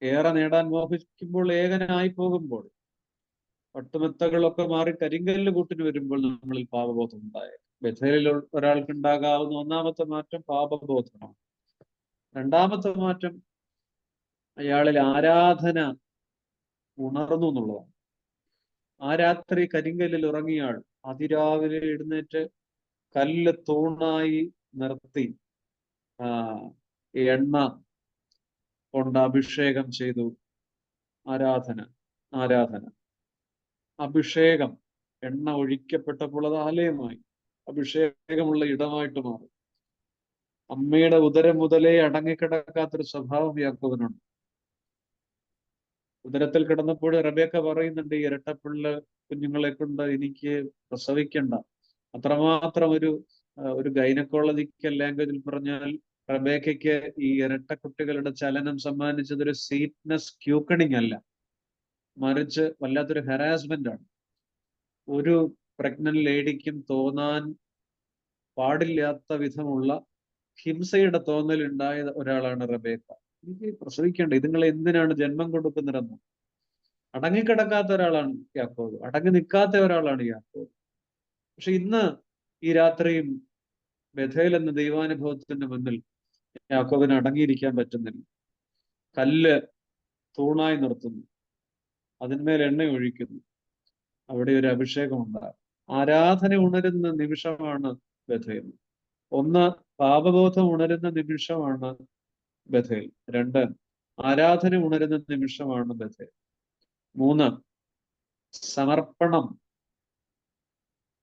ഏറെ നേടാൻ മോഹിക്കുമ്പോൾ, ഏകനായി പോകുമ്പോൾ, പട്ടുമെത്തകളൊക്കെ മാറി കരിങ്കല്ല് കൂട്ടിന് വരുമ്പോൾ നമ്മളിൽ പാപബോധം ഉണ്ടായത്. ബഥേലിൽ ഒരാൾക്ക് ഉണ്ടാകാവുന്ന ഒന്നാമത്തെ മാറ്റം പാപബോധമാണ്. രണ്ടാമത്തെ മാറ്റം അയാളിൽ ആരാധന ഉണർന്നു എന്നുള്ളതാണ്. ആ രാത്രി കരിങ്കല്ലിൽ ഉറങ്ങിയ ആൾ അതിരാവിലെ എഴുന്നേറ്റ് കല്ല് തൂണായി നിർത്തി എണ്ണ കൊണ്ട് അഭിഷേകം ചെയ്തു. ആരാധന അഭിഷേകം, എണ്ണ ഒഴിക്കപ്പെട്ടപ്പോൾ അത് ആലയമായി, അഭിഷേകമുള്ള ഇടമായിട്ട് മാറി. അമ്മയുടെ ഉദരം മുതലേ അടങ്ങിക്കിടക്കാത്തൊരു സ്വഭാവം യാക്കോബിനുണ്ട്. ഉദരത്തിൽ കിടന്നപ്പോൾ റബേക്ക പറയുന്നുണ്ട്, ഈ ഇരട്ടപ്പിള്ള കുഞ്ഞുങ്ങളെ കൊണ്ട് എനിക്ക് പ്രസവിക്കണ്ട. അത്രമാത്രം ഒരു ഗൈനക്കോളജിക്കൽ ലാംഗ്വേജിൽ പറഞ്ഞാൽ റബേക്കയ്ക്ക് ഈ ഇരട്ട കുട്ടികളുടെ ചലനം സമ്മാനിച്ചത് ഒരു സ്വീറ്റ്നെസ് ക്യൂക്കണിങ് അല്ല, മറിച്ച് വല്ലാത്തൊരു ഹരാസ്മെന്റ് ആണ്. ഒരു പ്രഗ്നന്റ് ലേഡിക്കും തോന്നാൻ പാടില്ലാത്ത വിധമുള്ള ഹിംസയുടെ തോന്നൽ ഉണ്ടായ ഒരാളാണ് റബേക്ക. എനിക്ക് പ്രസവിക്കേണ്ട, ഇതുങ്ങൾ എന്തിനാണ് ജന്മം കൊടുക്കുന്നതെന്ന് അടങ്ങിക്കിടക്കാത്ത ഒരാളാണ് യാക്കോബ്, അടങ്ങി നിൽക്കാത്ത ഒരാളാണ് യാക്കോബ്. പക്ഷെ ഇന്ന് ഈ രാത്രിയും ബഥേൽ എന്ന ദൈവാനുഭവത്തിന്റെ മുന്നിൽ യാക്കോബിന് അടങ്ങിയിരിക്കാൻ പറ്റുന്നില്ല. കല്ല് തൂണായി നിർത്തുന്നു, അതിന്മേൽ എണ്ണ ഒഴിക്കുന്നു, അവിടെ ഒരു അഭിഷേകം ഉണ്ടാകും. ആരാധന ഉണരുന്ന നിമിഷമാണ് ബഥേൽ. ഒന്ന്, പാപബോധം ഉണരുന്ന നിമിഷമാണ് ബഥേൽ. രണ്ട്, ആരാധന ഉണരുന്ന നിമിഷമാണ് ബഥേൽ. മൂന്ന്, സമർപ്പണം,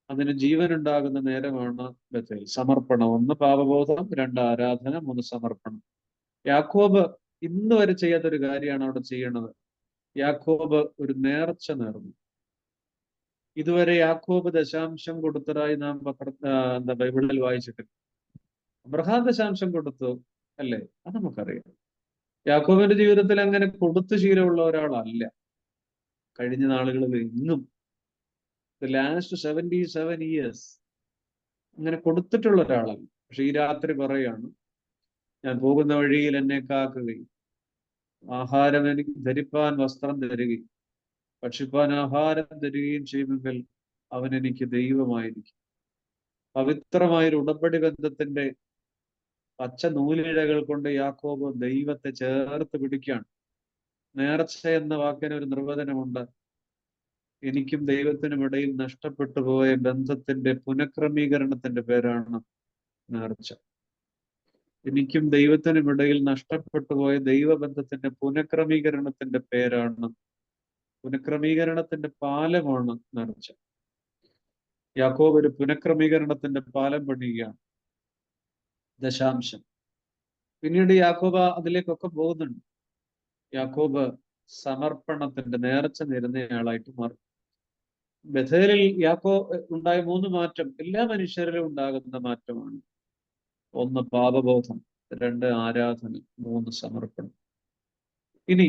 അതിന് ജീവൻ ഉണ്ടാകുന്ന നേരമാണ് ബഥേൽ. സമർപ്പണം, ഒന്ന് പാപബോധം, രണ്ട് ആരാധന, മൂന്ന് സമർപ്പണം. യാക്കോബ് ഇന്ന് വരെ ചെയ്യാത്തൊരു കാര്യമാണ് അവിടെ ചെയ്യണത്. യാക്കോബ് ഒരു നേർച്ച നേർന്നു. ഇതുവരെ യാക്കോബ് ദശാംശം കൊടുത്തതായി നാം ബൈബിളിൽ വായിച്ചിട്ടില്ല. അബ്രഹാം ദശാംശം കൊടുത്തു, അല്ലേ? അത് നമുക്കറിയാം. യാക്കോബിന്റെ ജീവിതത്തിൽ അങ്ങനെ കൊടുത്തു ശീലമുള്ള ഒരാളല്ല കഴിഞ്ഞ നാളുകളിൽ ഇന്നും. ലാസ്റ്റ് 77 years അങ്ങനെ കൊടുത്തിട്ടുള്ള ഒരാളല്ല. പക്ഷെ ഈ രാത്രി പറയാണ്, ഞാൻ പോകുന്ന വഴിയിൽ എന്നെ കാക്കുകയും ആഹാരം എനിക്ക് ധരിപ്പാൻ വസ്ത്രം തരികയും ഭക്ഷിപ്പാൻ ആഹാരം തരികയും ചെയ്യുമെങ്കിൽ അവൻ എനിക്ക് ദൈവമായിരിക്കും. പവിത്രമായൊരു ഉടമ്പടി ബന്ധത്തിന്റെ പച്ച നൂലിഴകൾ കൊണ്ട് യാക്കോബ് ദൈവത്തെ ചേർത്ത് പിടിക്കുകയാണ്. നേർച്ച എന്ന വാക്കിന് ഒരു നിർവചനമുണ്ട്. എനിക്കും ദൈവത്തിനും ഇടയിൽ നഷ്ടപ്പെട്ടു പോയ ബന്ധത്തിന്റെ പുനഃക്രമീകരണത്തിന്റെ പേരാണ് നേർച്ച. എനിക്കും ദൈവത്തിനും ഇടയിൽ നഷ്ടപ്പെട്ടു പോയ ദൈവബന്ധത്തിന്റെ പുനഃക്രമീകരണത്തിന്റെ പേരാണ്, പുനഃക്രമീകരണത്തിന്റെ പാലമാണ് നേർച്ച. യാക്കോബ് ഒരു പുനഃക്രമീകരണത്തിന്റെ പാലം പണിയുകയാണ്, ദശാംശം. പിന്നീട് യാക്കോബ് അതിലേക്കൊക്കെ പോകുന്നുണ്ട്. യാക്കോബ് സമർപ്പണത്തിന്റെ, നേർച്ച നേരുന്നയാളായിട്ട് മാറി. ബഥേലിൽ ഉണ്ടായ മൂന്ന് മാറ്റം എല്ലാ മനുഷ്യരിലും ഉണ്ടാകുന്ന മാറ്റമാണ്. ഒന്ന് പാപബോധം, രണ്ട് ആരാധന, മൂന്ന് സമർപ്പണം. ഇനി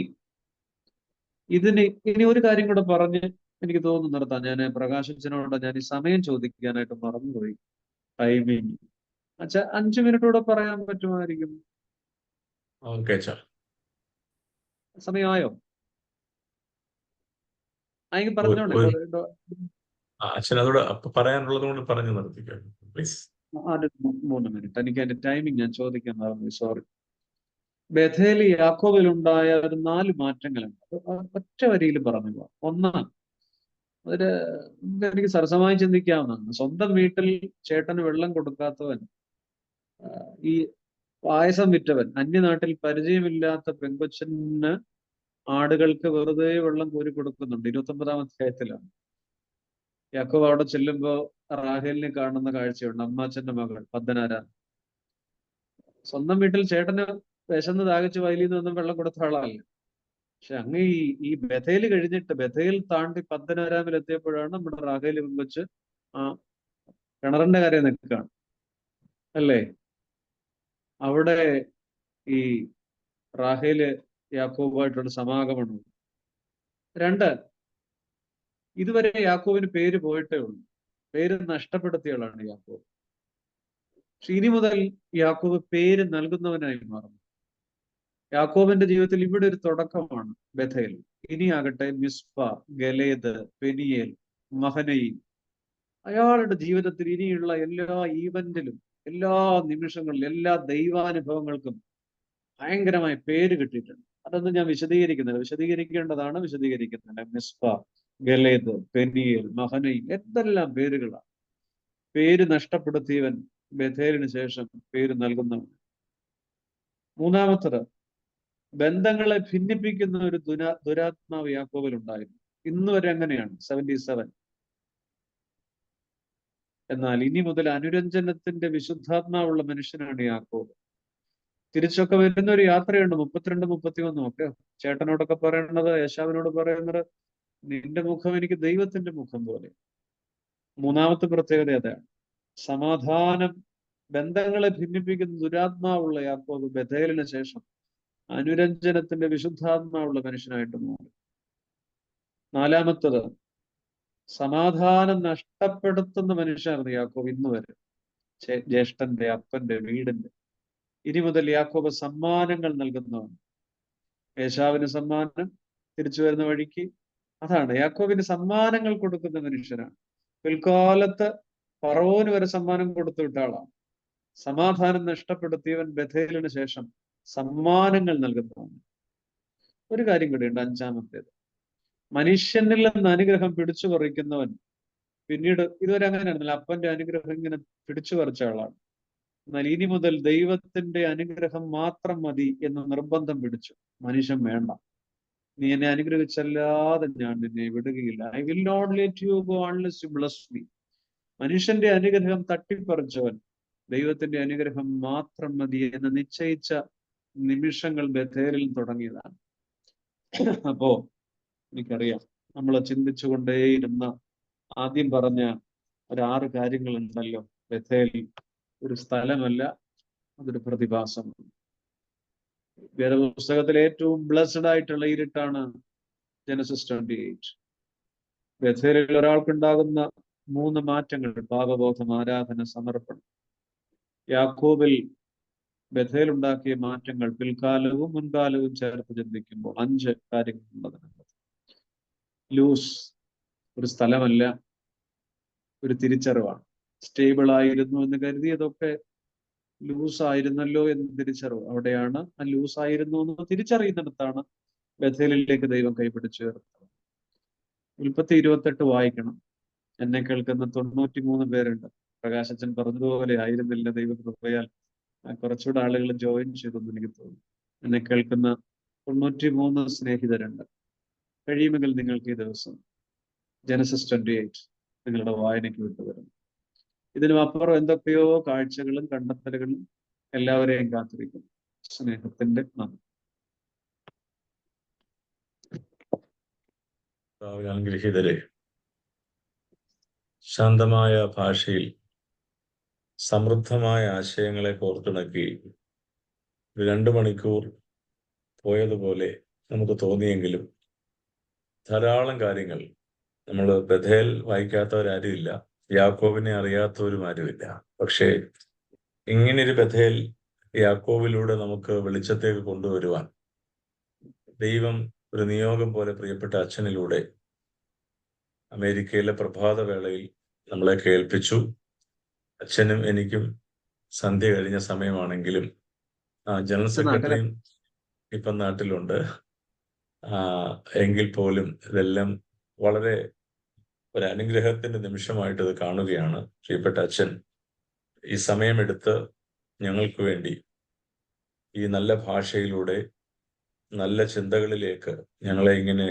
ഒരു കാര്യം കൂടെ പറഞ്ഞ് എനിക്ക് തോന്നുന്നു നിർത്താം. ഞാൻ പ്രകാശിച്ചനോട് ഞാൻ ഈ സമയം ചോദിക്കാനായിട്ട് മറന്നുപോയി. ടൈമിങ് അച്ഛാ 5 മിനിറ്റ് കൂടെ പറയാൻ പറ്റുമായിരിക്കും. ഓക്കെ അച്ഛാ. സമയമായോ? ആയെങ്കിൽ ഒരു പറഞ്ഞോളെ. ഒരു- അച്ഛൻ അതോട് പറയാനുള്ളത് കൊണ്ട് പറഞ്ഞു നിർത്തിക്കാം പ്ലീസ്. 3 മിനിറ്റ്. എനിക്ക് അതിന്റെ ടൈമിംഗ് ഞാൻ ചോദിക്കാൻ മറന്നു, സോറി. ബഥേൽ യാക്കോബിലുണ്ടായ ഒരു 4 മാറ്റങ്ങളുണ്ട്. ഒറ്റ വരിയിൽ പറഞ്ഞു പോവാം. ഒന്ന്, അതൊരു എനിക്ക് സരസമായി ചിന്തിക്കാവുന്നതാണ്. സ്വന്തം വീട്ടിൽ ചേട്ടന് വെള്ളം കൊടുക്കാത്തവൻ, ഈ പായസം വിറ്റവൻ, അന്യനാട്ടിൽ പരിചയമില്ലാത്ത പെങ്കൊച്ചന് ആടുകൾക്ക് വെറുതെ വെള്ളം കോരി കൊടുക്കുന്നുണ്ട്. 29-ാം അധ്യായത്തിലാണ്. യാക്കോബ് അവിടെ ചെല്ലുമ്പോ റാഹേലിനെ കാണുന്ന കാഴ്ചയുണ്ട്. അമ്മാച്ചന്റെ മകൾ പദ്ദനാര. സ്വന്തം വീട്ടിൽ ചേട്ടന് വിശന്ന് ദാഹിച്ച് വയലിൽ നിന്നും വെള്ളം കൊടുത്ത ആളല്ല. പക്ഷെ അങ്ങ് ഈ ബഥേൽ കഴിഞ്ഞിട്ട് ബഥേൽ താണ്ടി പദ്ദനാരാമിൽ എത്തിയപ്പോഴാണ് നമ്മുടെ റാഹേൽ വെച്ച് ആ കിണറിന്റെ കാര്യം നിൽക്കുകയാണ്, അല്ലേ? അവിടെ ഈ റാഹേല് യാക്കോബുമായിട്ടൊരു സമാഗമനം. 2, ഇതുവരെ യാക്കോബിന് പേര് പോയിട്ടേ ഉള്ളൂ. പേര് നഷ്ടപ്പെടുത്തിയയാളാണ് യാക്കോബ്. പക്ഷെ ഇനി മുതൽ യാക്കോബ് പേര് നൽകുന്നവനായി മാറുന്നു. യാക്കോബിന്റെ ജീവിതത്തിൽ ഇവിടെ ഒരു തുടക്കമാണ് ബഥേൽ. ഇനിയാകട്ടെ മിസ്പ, ഗലേദ്, പെനിയേൽ, മഹനയീം. അയാളുടെ ജീവിതത്തിൽ ഇനിയുള്ള എല്ലാ ഈവന്റിലും, എല്ലാ നിമിഷങ്ങളിലും, എല്ലാ ദൈവാനുഭവങ്ങൾക്കും ഭയങ്കരമായ പേര് കിട്ടിയിട്ടുണ്ട്. അതൊന്നും ഞാൻ വിശദീകരിക്കുന്നില്ല. വിശദീകരിക്കേണ്ടതാണ്, വിശദീകരിക്കുന്നില്ല. മിസ്പ, ഗലേദ്, പെനിയേൽ, മഹനയീം, എന്തെല്ലാം പേരുകളാണ്. പേര് നഷ്ടപ്പെടുത്തിയവൻ ബഥേലിന് ശേഷം പേര് നൽകുന്നവൻ. 3-മത്തത്, ബന്ധങ്ങളെ ഭിന്നിപ്പിക്കുന്ന ഒരു ദുരാത്മാവ് യാക്കോബിൽ ഉണ്ടായിരുന്നു. ഇന്ന് വരെ അങ്ങനെയാണ്. 77. എന്നാൽ ഇനി മുതൽ അനുരഞ്ജനത്തിന്റെ വിശുദ്ധാത്മാവുള്ള മനുഷ്യനാണ് യാക്കോബ്. തിരിച്ചൊക്കെ വരുന്ന ഒരു യാത്രയുണ്ട്. 32, 31 ഒക്കെ ചേട്ടനോടൊക്കെ പറയുന്നത്, യേശാവിനോട് പറയുന്നത്, നിന്റെ മുഖം എനിക്ക് ദൈവത്തിന്റെ മുഖം പോലെ. 3-മത്തെ പ്രത്യേകത അതാണ്. സമാധാനം, ബന്ധങ്ങളെ ഭിന്നിപ്പിക്കുന്ന ദുരാത്മാവുള്ള യാക്കോബ് ബഥേലിന് ശേഷം അനുരഞ്ജനത്തിന്റെ വിശുദ്ധാത്മാവുള്ള മനുഷ്യനായിട്ട് മാറി. 4-മത്തത്, സമാധാനം നഷ്ടപ്പെടുത്തുന്ന മനുഷ്യനായിരുന്നു യാക്കോബ് ഇന്ന് വരെ. ജ്യേഷ്ഠന്റെ, അപ്പന്റെ, വീടിന്റെ. ഇനി മുതൽ യാക്കോബ് സമ്മാനങ്ങൾ നൽകുന്നവൻ. യേശാവിന് സമ്മാനം, തിരിച്ചു വരുന്ന വഴിക്ക്. അതാണ് യാക്കോബിന് സമ്മാനങ്ങൾ കൊടുക്കുന്ന മനുഷ്യനാണ്. പിൽക്കാലത്ത് ഫറവോന് വരെ സമ്മാനം കൊടുത്തു വിട്ട ആളാണ്. സമാധാനം നഷ്ടപ്പെടുത്തിയവൻ ബഥേലിന് ശേഷം സമ്മാനങ്ങൾ നൽകുന്നവൻ. ഒരു കാര്യം കൂടിയുണ്ട്, 5-മത്തേത്. മനുഷ്യനിൽ നിന്ന് അനുഗ്രഹം പിടിച്ചു പറിക്കുന്നവൻ പിന്നീട്, ഇതുവരെ അങ്ങനെയായിരുന്നില്ല, അപ്പന്റെ അനുഗ്രഹം ഇങ്ങനെ പിടിച്ചു പറിച്ച ആളാണ്. എന്നാൽ ഇനി മുതൽ ദൈവത്തിന്റെ അനുഗ്രഹം മാത്രം മതി എന്ന് നിർബന്ധം പിടിച്ചു. മനുഷ്യൻ വേണ്ട, നീ എന്നെ അനുഗ്രഹിച്ചല്ലാതെ ഞാൻ നിന്നെ വിടുകയില്ല. I will not let you go unless you bless me. മനുഷ്യന്റെ അനുഗ്രഹം തട്ടിപ്പറിച്ചവൻ ദൈവത്തിന്റെ അനുഗ്രഹം മാത്രം മതി എന്ന് നിശ്ചയിച്ച നിമിഷങ്ങൾ ബഥേലിൽ തുടങ്ങിയതാണ്. അപ്പോ എനിക്കറിയാം, നമ്മൾ ചിന്തിച്ചുകൊണ്ടേയിരുന്ന ആദ്യം പറഞ്ഞ ഒരു 6 കാര്യങ്ങളുണ്ടല്ലോ. ബഥേൽ ഒരു സ്ഥലമല്ല, അതൊരു പ്രതിഭാസമാണ്. വേദപുസ്തകത്തിലെ ഏറ്റവും ബ്ലസ്ഡ് ആയിട്ടുള്ള ഇരുട്ടാണ് ജനസിസ് 28. ബഥേലിൽ ഒരാൾക്കുണ്ടാകുന്ന 3 മാറ്റങ്ങൾ: പാപബോധം, ആരാധന, സമർപ്പണം. യാക്കോബിൽ ബഥേൽ ഉണ്ടാക്കിയ മാറ്റങ്ങൾ പിൽക്കാലവും മുൻകാലവും ചേർത്ത് ചിന്തിക്കുമ്പോൾ 5 കാര്യങ്ങളുള്ളതിനകത്ത്. ലൂസ് ഒരു സ്ഥലമല്ല, ഒരു തിരിച്ചറിവാണ്. സ്റ്റേബിൾ ആയിരുന്നു എന്ന് കരുതിയതൊക്കെ ലൂസ് ആയിരുന്നല്ലോ എന്ന് തിരിച്ചറിവ്. അവിടെയാണ് ആ ലൂസ് ആയിരുന്നു എന്ന് തിരിച്ചറിയുന്നിടത്താണ് ബഥേലിലേക്ക് ദൈവം കൈപിടിച്ചു ചേർത്തത്. ഉൽപ്പത്തി 28 വായിക്കണം. എന്നെ കേൾക്കുന്ന 93 പേരുണ്ട്. പ്രകാശച്ചൻ പറഞ്ഞതുപോലെ ആയിരുന്നില്ല ദൈവകൃപയാൽ കുറച്ചുകൂടെ ആളുകൾ ജോയിൻ ചെയ്തെന്ന് എനിക്ക് തോന്നുന്നു. എന്നെ കേൾക്കുന്ന 93 സ്നേഹിതരുണ്ട്. കഴിയുമെങ്കിൽ നിങ്ങൾക്ക് ഈ ദിവസം ജനസിസ് 28 നിങ്ങളുടെ വായനയ്ക്ക് വിട്ടുതരുന്നു. ഇതിനും അപ്പുറം എന്തൊക്കെയോ കാഴ്ചകളും കണ്ടെത്തലുകളും എല്ലാവരെയും കാത്തിരിക്കുന്നു. സ്നേഹത്തിന്റെ നന്ദി. അനുഗ്രഹീതരെ, ശാന്തമായ ഭാഷയിൽ സമൃദ്ധമായ ആശയങ്ങളെ കോർത്തിണക്കി 2 മണിക്കൂർ പോയതുപോലെ നമുക്ക് തോന്നിയെങ്കിലും ധാരാളം കാര്യങ്ങൾ നമ്മൾ ബഥേൽ വായിക്കാത്തവരാരുമില്ല, യാക്കോബിനെ അറിയാത്തവരും ആരുമില്ല. പക്ഷേ ഇങ്ങനൊരു ബഥേൽ യാക്കോബിലൂടെ നമുക്ക് വെളിച്ചത്തേക്ക് കൊണ്ടുവരുവാൻ ദൈവം ഒരു നിയോഗം പോലെ പ്രിയപ്പെട്ട അച്ഛനിലൂടെ അമേരിക്കയിലെ പ്രഭാതവേളയിൽ നമ്മളെ കേൾപ്പിച്ചു. അച്ഛനും എനിക്കും സന്ധ്യ കഴിഞ്ഞ സമയമാണെങ്കിലും ജനറൽ സെക്രട്ടറിയും ഇപ്പം നാട്ടിലുണ്ട്. എങ്കിൽ പോലും ഇതെല്ലാം വളരെ ഒരു അനുഗ്രഹത്തിന്റെ നിമിഷമായിട്ട് ഇത് കാണുകയാണ്. പ്രിയപ്പെട്ട അച്ഛൻ ഈ സമയമെടുത്ത് ഞങ്ങൾക്ക് വേണ്ടി ഈ നല്ല ഭാഷയിലൂടെ നല്ല ചിന്തകളിലേക്ക് ഞങ്ങളെ ഇങ്ങനെ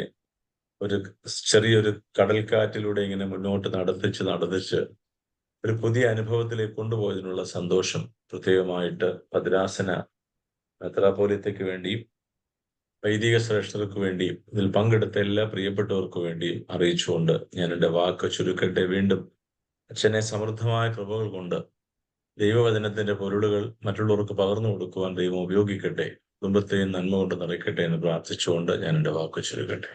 ഒരു ചെറിയൊരു കടൽക്കാറ്റിലൂടെ ഇങ്ങനെ മുന്നോട്ട് നടത്തിച്ച് ഒരു പുതിയ അനുഭവത്തിലേക്ക് കൊണ്ടുപോയതിനുള്ള സന്തോഷം പ്രത്യേകമായിട്ട് ഭദ്രാസന മെത്രാപ്പോലീത്തയ്ക്ക് വേണ്ടിയും വൈദിക ശ്രേഷ്ഠർക്ക് വേണ്ടിയും ഇതിൽ പങ്കെടുത്ത എല്ലാ പ്രിയപ്പെട്ടവർക്ക് വേണ്ടിയും അറിയിച്ചുകൊണ്ട് ഞാൻ എൻ്റെ വാക്ക് ചുരുക്കട്ടെ. വീണ്ടും അച്ഛനെ സമൃദ്ധമായ കൃപകൾ കൊണ്ട് ദൈവവചനത്തിന്റെ പൊരുളുകൾ മറ്റുള്ളവർക്ക് പകർന്നു കൊടുക്കുവാൻ ദൈവം ഉപയോഗിക്കട്ടെ. കുടുംബത്തെയും നന്മ കൊണ്ട് നിറയ്ക്കട്ടെ എന്ന് പ്രാർത്ഥിച്ചുകൊണ്ട് ഞാൻ എൻ്റെ വാക്ക് ചുരുക്കട്ടെ.